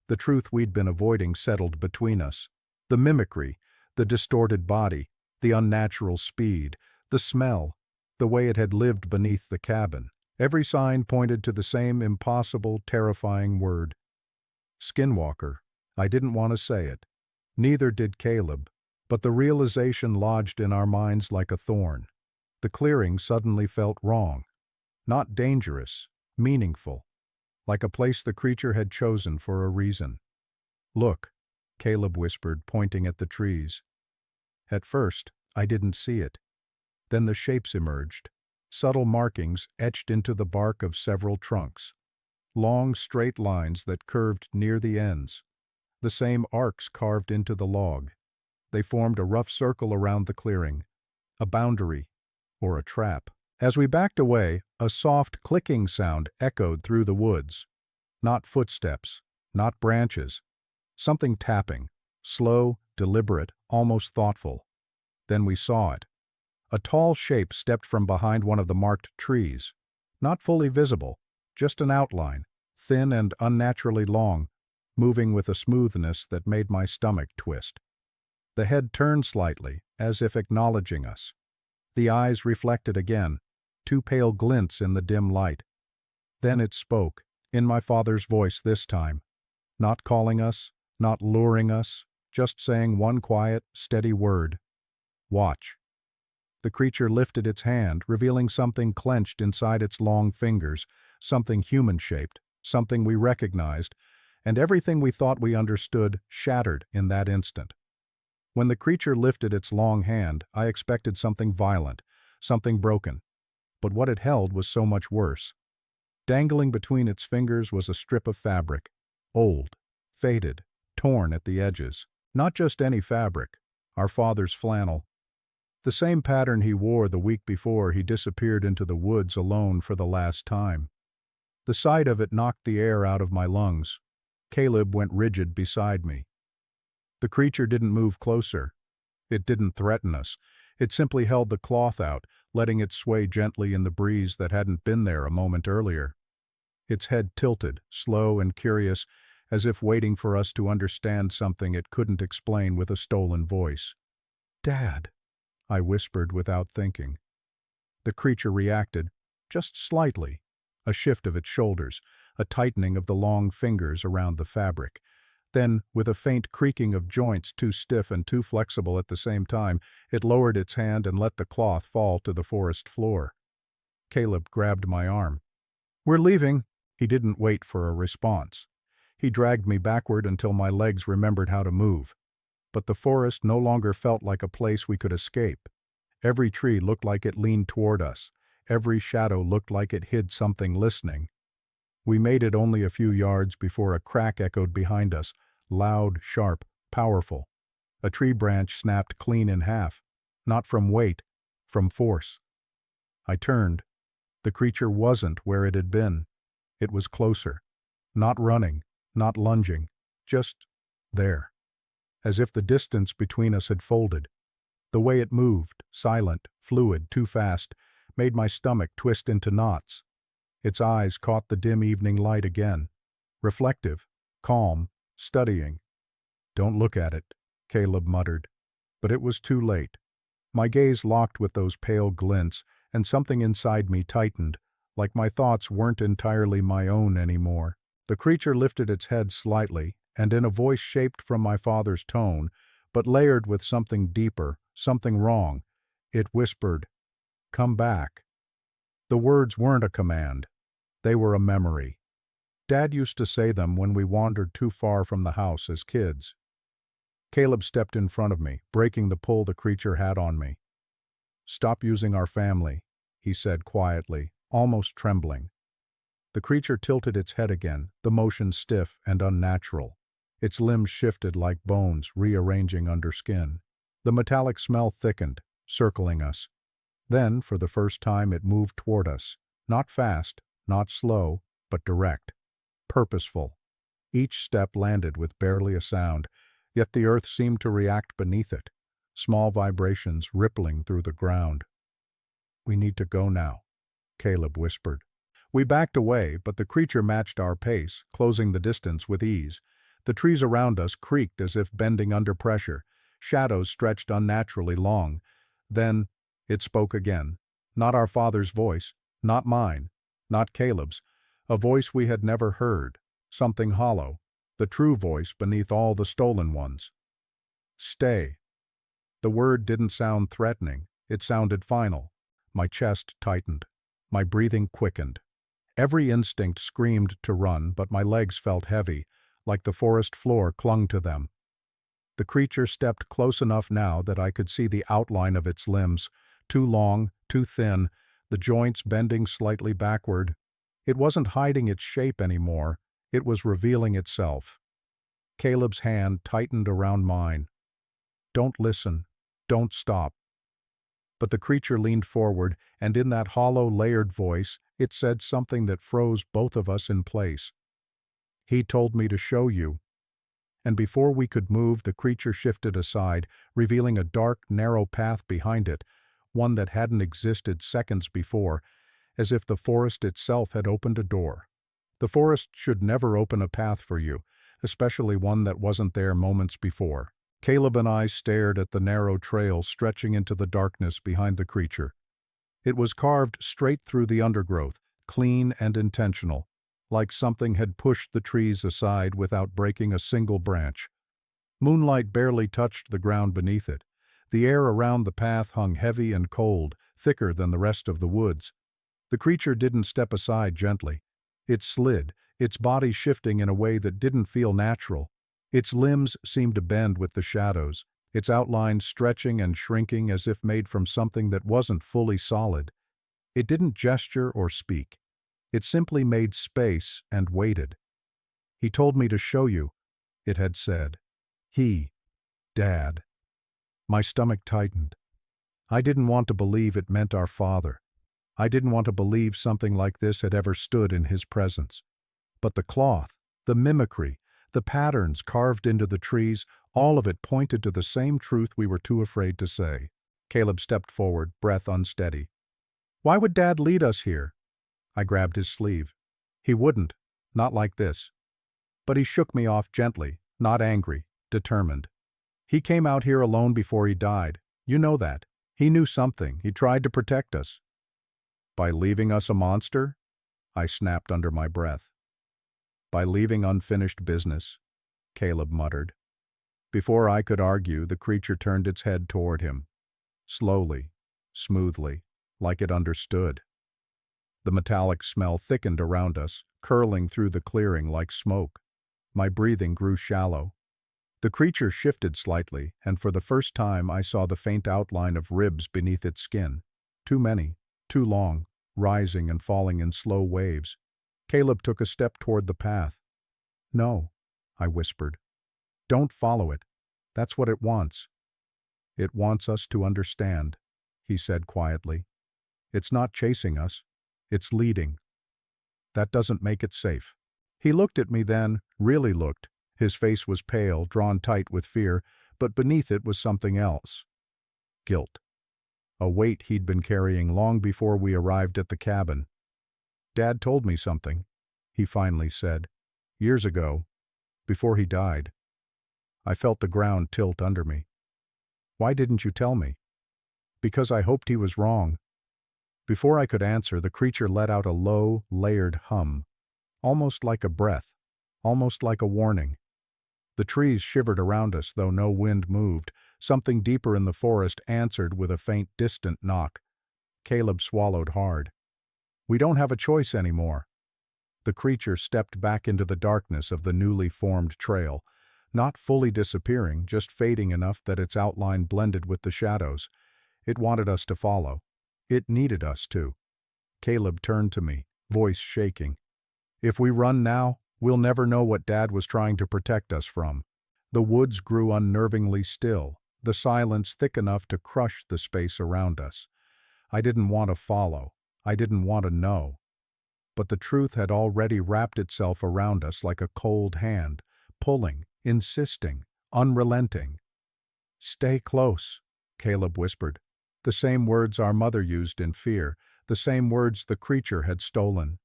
The truth we'd been avoiding settled between us. The mimicry, the distorted body, the unnatural speed, the smell, the way it had lived beneath the cabin. Every sign pointed to the same impossible, terrifying word. Skinwalker. I didn't want to say it. Neither did Caleb, but the realization lodged in our minds like a thorn. The clearing suddenly felt wrong. Not dangerous, meaningful, like a place the creature had chosen for a reason. "Look," Caleb whispered, pointing at the trees. At first, I didn't see it. Then the shapes emerged, subtle markings etched into the bark of several trunks. Long, straight lines that curved near the ends. The same arcs carved into the log. They formed a rough circle around the clearing, a boundary, or a trap. As we backed away, a soft clicking sound echoed through the woods. Not footsteps, not branches. Something tapping, slow, deliberate, almost thoughtful. Then we saw it. A tall shape stepped from behind one of the marked trees. Not fully visible, just an outline, thin and unnaturally long, moving with a smoothness that made my stomach twist. The head turned slightly, as if acknowledging us. The eyes reflected again, two pale glints in the dim light. Then it spoke, in my father's voice this time, not calling us, not luring us, just saying one quiet, steady word. Watch. The creature lifted its hand, revealing something clenched inside its long fingers, something human-shaped, something we recognized, and everything we thought we understood shattered in that instant. When the creature lifted its long hand, I expected something violent, something broken. But what it held was so much worse. Dangling between its fingers was a strip of fabric, old, faded, torn at the edges. Not just any fabric, our father's flannel. The same pattern he wore the week before he disappeared into the woods alone for the last time. The sight of it knocked the air out of my lungs. Caleb went rigid beside me. The creature didn't move closer. It didn't threaten us. It simply held the cloth out, letting it sway gently in the breeze that hadn't been there a moment earlier. Its head tilted, slow and curious, as if waiting for us to understand something it couldn't explain with a stolen voice. "Dad," I whispered without thinking. The creature reacted, just slightly, a shift of its shoulders, a tightening of the long fingers around the fabric. Then, with a faint creaking of joints too stiff and too flexible at the same time, it lowered its hand and let the cloth fall to the forest floor. Caleb grabbed my arm. "We're leaving." He didn't wait for a response. He dragged me backward until my legs remembered how to move. But the forest no longer felt like a place we could escape. Every tree looked like it leaned toward us. Every shadow looked like it hid something listening. We made it only a few yards before a crack echoed behind us, loud, sharp, powerful. A tree branch snapped clean in half, not from weight, from force. I turned. The creature wasn't where it had been. It was closer. Not running, not lunging, just there. As if the distance between us had folded. The way it moved, silent, fluid, too fast, made my stomach twist into knots. Its eyes caught the dim evening light again. Reflective, calm, studying. "Don't look at it," Caleb muttered. But it was too late. My gaze locked with those pale glints, and something inside me tightened, like my thoughts weren't entirely my own anymore. The creature lifted its head slightly, and in a voice shaped from my father's tone, but layered with something deeper, something wrong, it whispered, "Come back." The words weren't a command. They were a memory. Dad used to say them when we wandered too far from the house as kids. Caleb stepped in front of me, breaking the pull the creature had on me. "Stop using our family," he said quietly, almost trembling. The creature tilted its head again, the motion stiff and unnatural. Its limbs shifted like bones rearranging under skin. The metallic smell thickened, circling us. Then, for the first time, it moved toward us. Not fast, not slow, but direct. Purposeful. Each step landed with barely a sound, yet the earth seemed to react beneath it, small vibrations rippling through the ground. "We need to go now," Caleb whispered. We backed away, but the creature matched our pace, closing the distance with ease. The trees around us creaked as if bending under pressure. Shadows stretched unnaturally long. Then it spoke again. Not our father's voice, not mine, not Caleb's. A voice we had never heard. Something hollow. The true voice beneath all the stolen ones. "Stay." The word didn't sound threatening. It sounded final. My chest tightened. My breathing quickened. Every instinct screamed to run, but my legs felt heavy, like the forest floor clung to them. The creature stepped close enough now that I could see the outline of its limbs, too long, too thin, the joints bending slightly backward. It wasn't hiding its shape anymore, it was revealing itself. Caleb's hand tightened around mine. "Don't listen. Don't stop." But the creature leaned forward, and in that hollow, layered voice, it said something that froze both of us in place. "He told me to show you." And before we could move, the creature shifted aside, revealing a dark, narrow path behind it, one that hadn't existed seconds before, as if the forest itself had opened a door. The forest should never open a path for you, especially one that wasn't there moments before. Caleb and I stared at the narrow trail stretching into the darkness behind the creature. It was carved straight through the undergrowth, clean and intentional, like something had pushed the trees aside without breaking a single branch. Moonlight barely touched the ground beneath it. The air around the path hung heavy and cold, thicker than the rest of the woods. The creature didn't step aside gently. It slid, its body shifting in a way that didn't feel natural. Its limbs seemed to bend with the shadows, its outlines stretching and shrinking as if made from something that wasn't fully solid. It didn't gesture or speak. It simply made space and waited. "He told me to show you," it had said. Dad. My stomach tightened. I didn't want to believe it meant our father. I didn't want to believe something like this had ever stood in his presence. But the cloth, the mimicry, the patterns carved into the trees, all of it pointed to the same truth we were too afraid to say. Caleb stepped forward, breath unsteady. "Why would Dad lead us here?" I grabbed his sleeve. "He wouldn't, not like this." But he shook me off gently, not angry, determined. "He came out here alone before he died. You know that. He knew something. He tried to protect us." "By leaving us a monster?" I snapped under my breath. "By leaving unfinished business," Caleb muttered. Before I could argue, the creature turned its head toward him. Slowly, smoothly, like it understood. The metallic smell thickened around us, curling through the clearing like smoke. My breathing grew shallow. The creature shifted slightly, and for the first time I saw the faint outline of ribs beneath its skin. Too many, too long, rising and falling in slow waves. Caleb took a step toward the path. "No," I whispered. "Don't follow it. That's what it wants." "It wants us to understand," he said quietly. "It's not chasing us. It's leading. That doesn't make it safe." He looked at me then, really looked. His face was pale, drawn tight with fear, but beneath it was something else. Guilt. A weight he'd been carrying long before we arrived at the cabin. "Dad told me something," he finally said. "Years ago, before he died." I felt the ground tilt under me. "Why didn't you tell me?" "Because I hoped he was wrong." Before I could answer, the creature let out a low, layered hum, almost like a breath, almost like a warning. The trees shivered around us, though no wind moved. Something deeper in the forest answered with a faint, distant knock. Caleb swallowed hard. "We don't have a choice anymore." The creature stepped back into the darkness of the newly formed trail, not fully disappearing, just fading enough that its outline blended with the shadows. It wanted us to follow. It needed us to. Caleb turned to me, voice shaking. "If we run now, we'll never know what Dad was trying to protect us from." The woods grew unnervingly still, the silence thick enough to crush the space around us. I didn't want to follow. I didn't want to know. But the truth had already wrapped itself around us like a cold hand, pulling, insisting, unrelenting. "Stay close," Caleb whispered. The same words our mother used in fear, the same words the creature had stolen.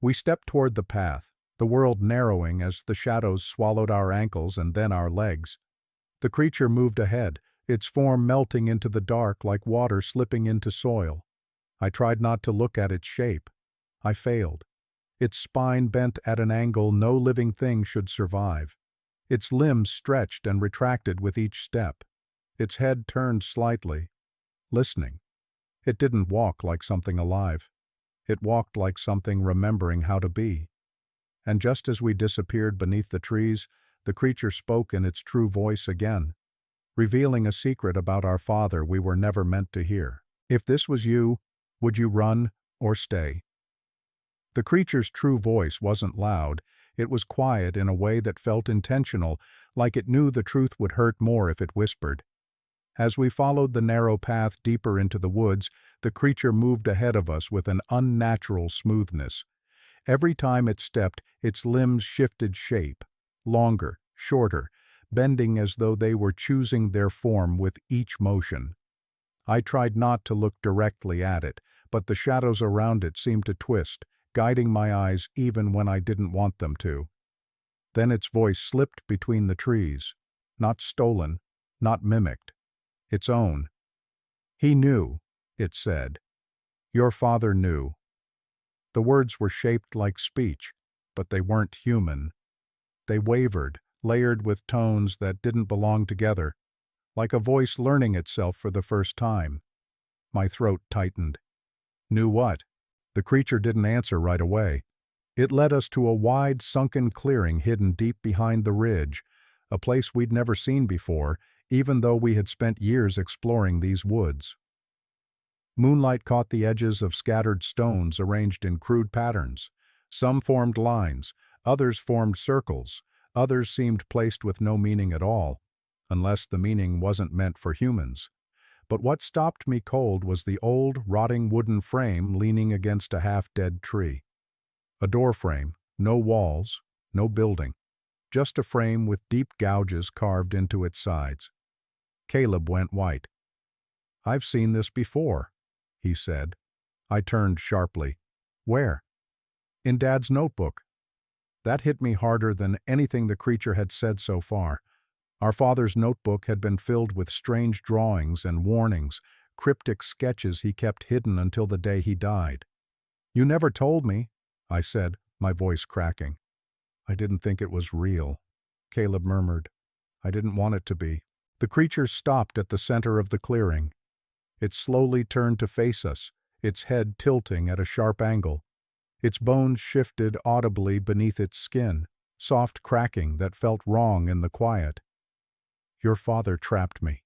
We stepped toward the path, the world narrowing as the shadows swallowed our ankles and then our legs. The creature moved ahead, its form melting into the dark like water slipping into soil. I tried not to look at its shape. I failed. Its spine bent at an angle no living thing should survive. Its limbs stretched and retracted with each step. Its head turned slightly, listening. It didn't walk like something alive. It walked like something remembering how to be. And just as we disappeared beneath the trees, the creature spoke in its true voice again, revealing a secret about our father we were never meant to hear. "If this was you, would you run or stay?" The creature's true voice wasn't loud. It was quiet in a way that felt intentional, like it knew the truth would hurt more if it whispered. As we followed the narrow path deeper into the woods, the creature moved ahead of us with an unnatural smoothness. Every time it stepped, its limbs shifted shape, longer, shorter, bending as though they were choosing their form with each motion. I tried not to look directly at it, but the shadows around it seemed to twist, guiding my eyes even when I didn't want them to. Then its voice slipped between the trees. Not stolen, not mimicked. Its own. He knew, it said. Your father knew. The words were shaped like speech, but they weren't human. They wavered, layered with tones that didn't belong together, like a voice learning itself for the first time. My throat tightened. Knew what? The creature didn't answer right away. It led us to a wide, sunken clearing hidden deep behind the ridge, a place we'd never seen before, even though we had spent years exploring these woods. Moonlight caught the edges of scattered stones arranged in crude patterns. Some formed lines, others formed circles, others seemed placed with no meaning at all, unless the meaning wasn't meant for humans. But what stopped me cold was the old, rotting wooden frame leaning against a half-dead tree. A door frame, no walls, no building, just a frame with deep gouges carved into its sides. Caleb went white. I've seen this before, he said. I turned sharply. Where? In Dad's notebook. That hit me harder than anything the creature had said so far. Our father's notebook had been filled with strange drawings and warnings, cryptic sketches he kept hidden until the day he died. You never told me, I said, my voice cracking. I didn't think it was real, Caleb murmured. I didn't want it to be. The creature stopped at the center of the clearing. It slowly turned to face us, its head tilting at a sharp angle. Its bones shifted audibly beneath its skin, soft cracking that felt wrong in the quiet. Your father trapped me,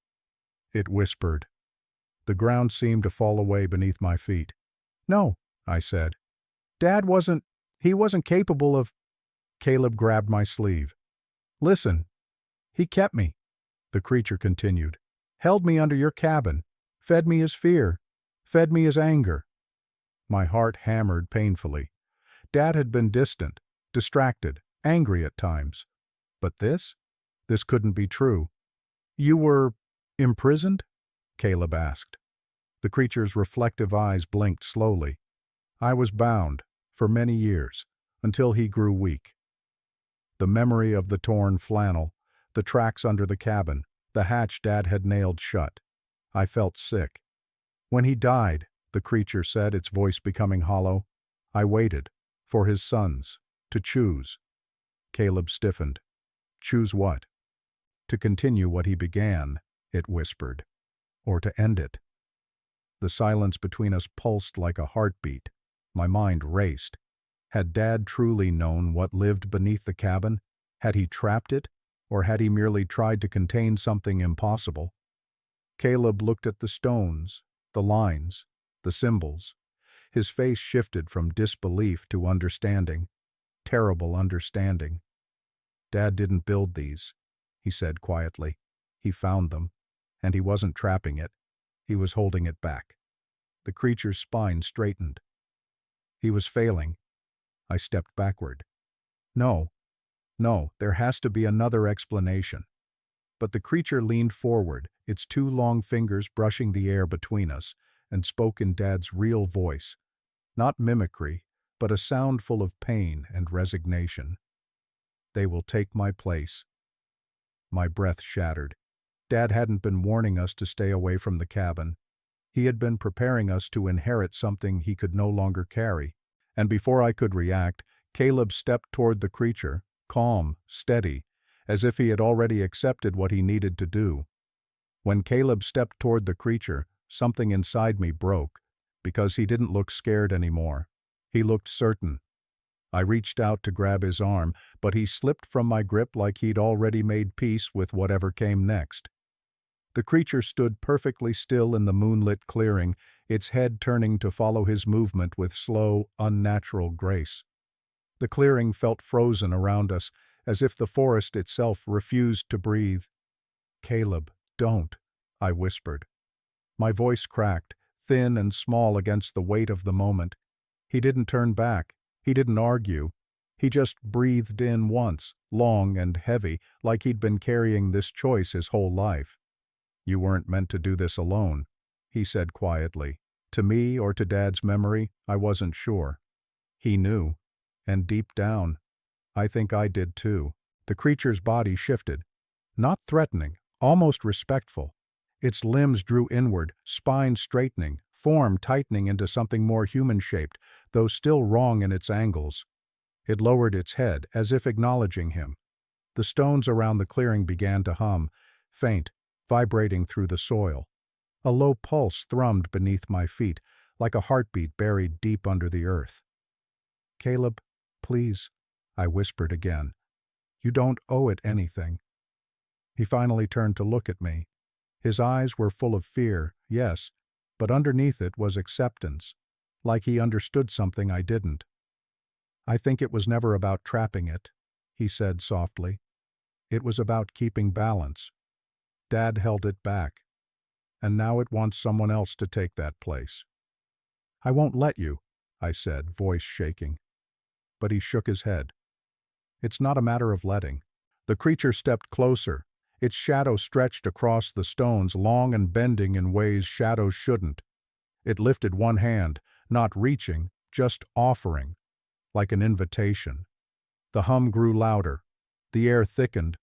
it whispered. The ground seemed to fall away beneath my feet. No, I said. Dad wasn't capable of... Caleb grabbed my sleeve. Listen, he kept me, the creature continued. Held me under your cabin, fed me his fear, fed me his anger. My heart hammered painfully. Dad had been distant, distracted, angry at times. But this? This couldn't be true. You were imprisoned? Caleb asked. The creature's reflective eyes blinked slowly. I was bound, for many years, until he grew weak. The memory of the torn flannel, the tracks under the cabin, the hatch Dad had nailed shut. I felt sick. When he died, the creature said, its voice becoming hollow, I waited, for his sons, to choose. Caleb stiffened. Choose what? To continue what he began, it whispered, or to end it. The silence between us pulsed like a heartbeat. My mind raced. Had Dad truly known what lived beneath the cabin? Had he trapped it, or had he merely tried to contain something impossible? Caleb looked at the stones, the lines, the symbols. His face shifted from disbelief to understanding, terrible understanding. Dad didn't build these, he said quietly. He found them, and he wasn't trapping it. He was holding it back. The creature's spine straightened. He was failing. I stepped backward. No, there has to be another explanation. But the creature leaned forward, its two long fingers brushing the air between us, and spoke in Dad's real voice. Not mimicry, but a sound full of pain and resignation. They will take my place. My breath shattered. Dad hadn't been warning us to stay away from the cabin. He had been preparing us to inherit something he could no longer carry. And before I could react, Caleb stepped toward the creature, calm, steady, as if he had already accepted what he needed to do. When Caleb stepped toward the creature, something inside me broke, because he didn't look scared anymore. He looked certain. I reached out to grab his arm, but he slipped from my grip like he'd already made peace with whatever came next. The creature stood perfectly still in the moonlit clearing, its head turning to follow his movement with slow, unnatural grace. The clearing felt frozen around us, as if the forest itself refused to breathe. Caleb, don't, I whispered. My voice cracked, thin and small against the weight of the moment. He didn't turn back. He didn't argue. He just breathed in once, long and heavy, like he'd been carrying this choice his whole life. You weren't meant to do this alone, he said quietly. To me or to Dad's memory, I wasn't sure. He knew, and deep down, I think I did too. The creature's body shifted. Not threatening, almost respectful. Its limbs drew inward, spine straightening, form tightening into something more human-shaped, though still wrong in its angles. It lowered its head, as if acknowledging him. The stones around the clearing began to hum, faint, vibrating through the soil. A low pulse thrummed beneath my feet, like a heartbeat buried deep under the earth. "Caleb, please," I whispered again. "You don't owe it anything." He finally turned to look at me. His eyes were full of fear, yes, but underneath it was acceptance, like he understood something I didn't. "I think it was never about trapping it," he said softly. "It was about keeping balance. Dad held it back, and now it wants someone else to take that place." "I won't let you," I said, voice shaking. But he shook his head. "It's not a matter of letting." The creature stepped closer. Its shadow stretched across the stones, long and bending in ways shadows shouldn't. It lifted one hand, not reaching, just offering, like an invitation. The hum grew louder. The air thickened.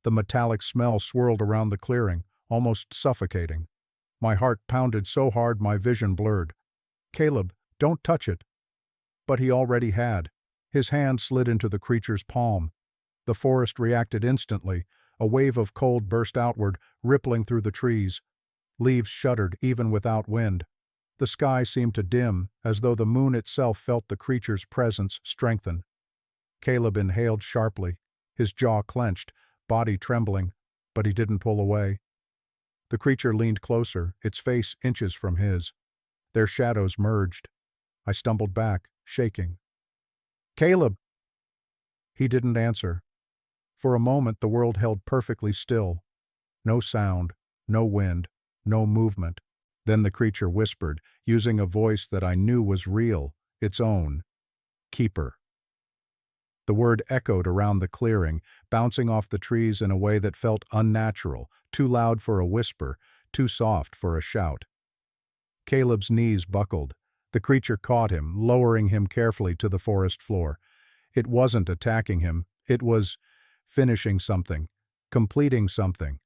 The metallic smell swirled around the clearing, almost suffocating. My heart pounded so hard my vision blurred. "Caleb, don't touch it." But he already had. His hand slid into the creature's palm. The forest reacted instantly. A wave of cold burst outward, rippling through the trees. Leaves shuddered even without wind. The sky seemed to dim, as though the moon itself felt the creature's presence strengthen. Caleb inhaled sharply, his jaw clenched, body trembling, but he didn't pull away. The creature leaned closer, its face inches from his. Their shadows merged. I stumbled back, shaking. "Caleb!" He didn't answer. For a moment the world held perfectly still. No sound, no wind, no movement. Then the creature whispered, using a voice that I knew was real, its own. "Keeper." The word echoed around the clearing, bouncing off the trees in a way that felt unnatural, too loud for a whisper, too soft for a shout. Caleb's knees buckled. The creature caught him, lowering him carefully to the forest floor. It wasn't attacking him, it was finishing something, completing something.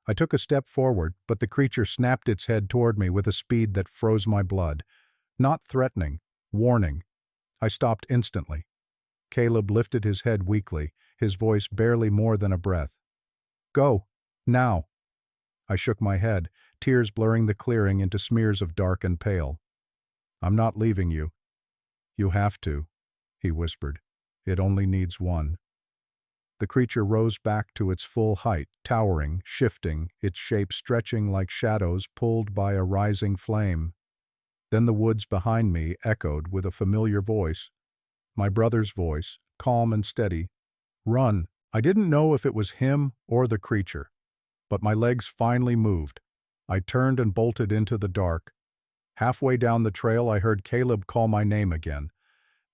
I took a step forward, but the creature snapped its head toward me with a speed that froze my blood. Not threatening, warning. I stopped instantly. Caleb lifted his head weakly, his voice barely more than a breath. "Go. Now." I shook my head, tears blurring the clearing into smears of dark and pale. "I'm not leaving you." "You have to," he whispered. "It only needs one." The creature rose back to its full height, towering, shifting, its shape stretching like shadows pulled by a rising flame. Then the woods behind me echoed with a familiar voice. My brother's voice, calm and steady. "Run." I didn't know if it was him or the creature, but my legs finally moved. I turned and bolted into the dark. Halfway down the trail I heard Caleb call my name again,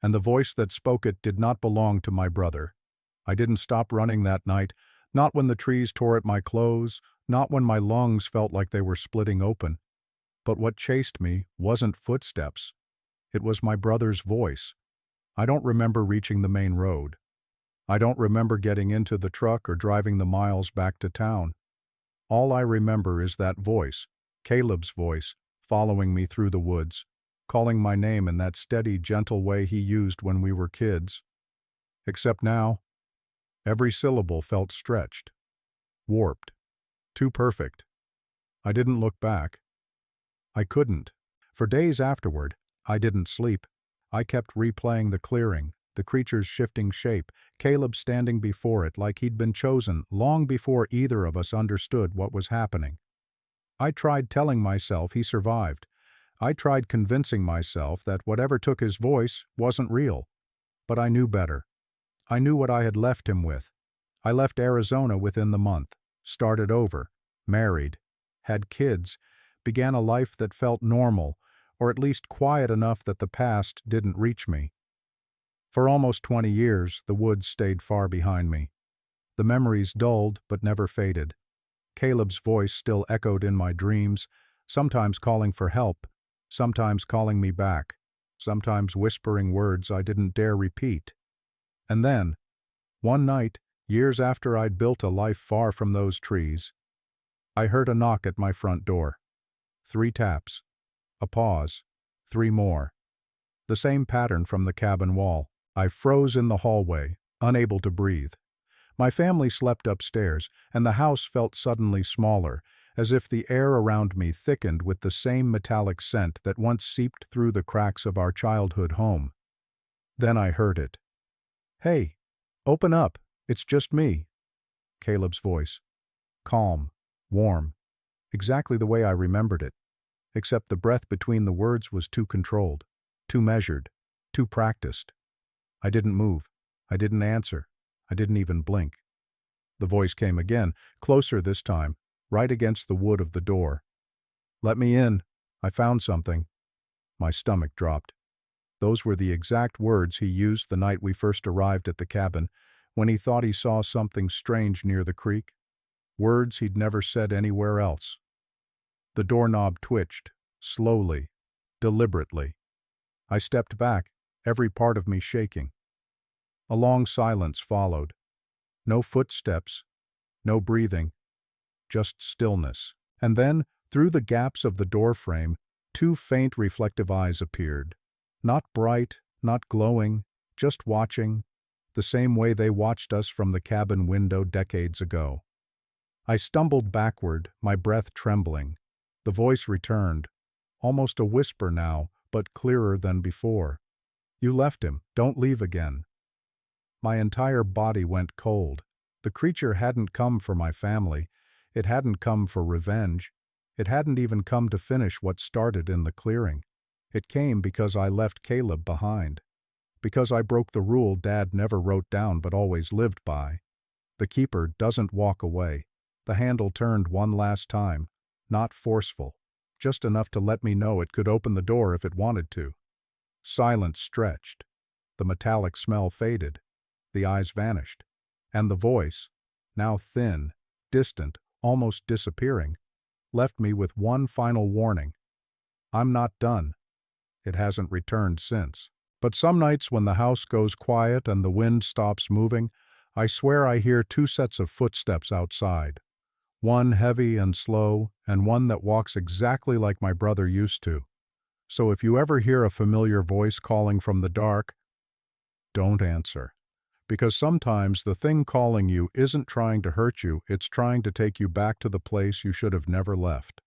and the voice that spoke it did not belong to my brother. I didn't stop running that night, not when the trees tore at my clothes, not when my lungs felt like they were splitting open. But what chased me wasn't footsteps. It was my brother's voice. I don't remember reaching the main road. I don't remember getting into the truck or driving the miles back to town. All I remember is that voice, Caleb's voice, following me through the woods, calling my name in that steady, gentle way he used when we were kids. Except now, every syllable felt stretched, warped, too perfect. I didn't look back. I couldn't. For days afterward, I didn't sleep. I kept replaying the clearing, the creature's shifting shape, Caleb standing before it like he'd been chosen long before either of us understood what was happening. I tried telling myself he survived. I tried convincing myself that whatever took his voice wasn't real. But I knew better. I knew what I had left him with. I left Arizona within the month, started over, married, had kids, began a life that felt normal, or at least quiet enough that the past didn't reach me. For almost 20 years, the woods stayed far behind me. The memories dulled but never faded. Caleb's voice still echoed in my dreams, sometimes calling for help, sometimes calling me back, sometimes whispering words I didn't dare repeat. And then, One night, years after I'd built a life far from those trees, I heard a knock at my front door. 3 taps. A pause. 3 more. The same pattern from the cabin wall. I froze in the hallway, unable to breathe. My family slept upstairs, and the house felt suddenly smaller, as if the air around me thickened with the same metallic scent that once seeped through the cracks of our childhood home. Then I heard it. "Hey, open up, it's just me." Caleb's voice. Calm, warm, exactly the way I remembered it, except the breath between the words was too controlled, too measured, too practiced. I didn't move. I didn't answer. I didn't even blink. The voice came again, closer this time, right against the wood of the door. "Let me in. I found something." My stomach dropped. Those were the exact words he used the night we first arrived at the cabin, when he thought he saw something strange near the creek. Words he'd never said anywhere else. The doorknob twitched, slowly, deliberately. I stepped back, every part of me shaking. A long silence followed. No footsteps, no breathing, just stillness. And then, through the gaps of the doorframe, 2 faint reflective eyes appeared. Not bright, not glowing, just watching, the same way they watched us from the cabin window decades ago. I stumbled backward, my breath trembling. The voice returned, almost a whisper now, but clearer than before. "You left him, don't leave again." My entire body went cold. The creature hadn't come for my family. It hadn't come for revenge. It hadn't even come to finish what started in the clearing. It came because I left Caleb behind. Because I broke the rule Dad never wrote down but always lived by. The keeper doesn't walk away. The handle turned one last time, not forceful, just enough to let me know it could open the door if it wanted to. Silence stretched. The metallic smell faded. The eyes vanished. And the voice, now thin, distant, almost disappearing, left me with one final warning. I'm not done. It hasn't returned since. But some nights when the house goes quiet and the wind stops moving, I swear I hear 2 sets of footsteps outside. One heavy and slow, and one that walks exactly like my brother used to. So if you ever hear a familiar voice calling from the dark, don't answer. Because sometimes the thing calling you isn't trying to hurt you, it's trying to take you back to the place you should have never left.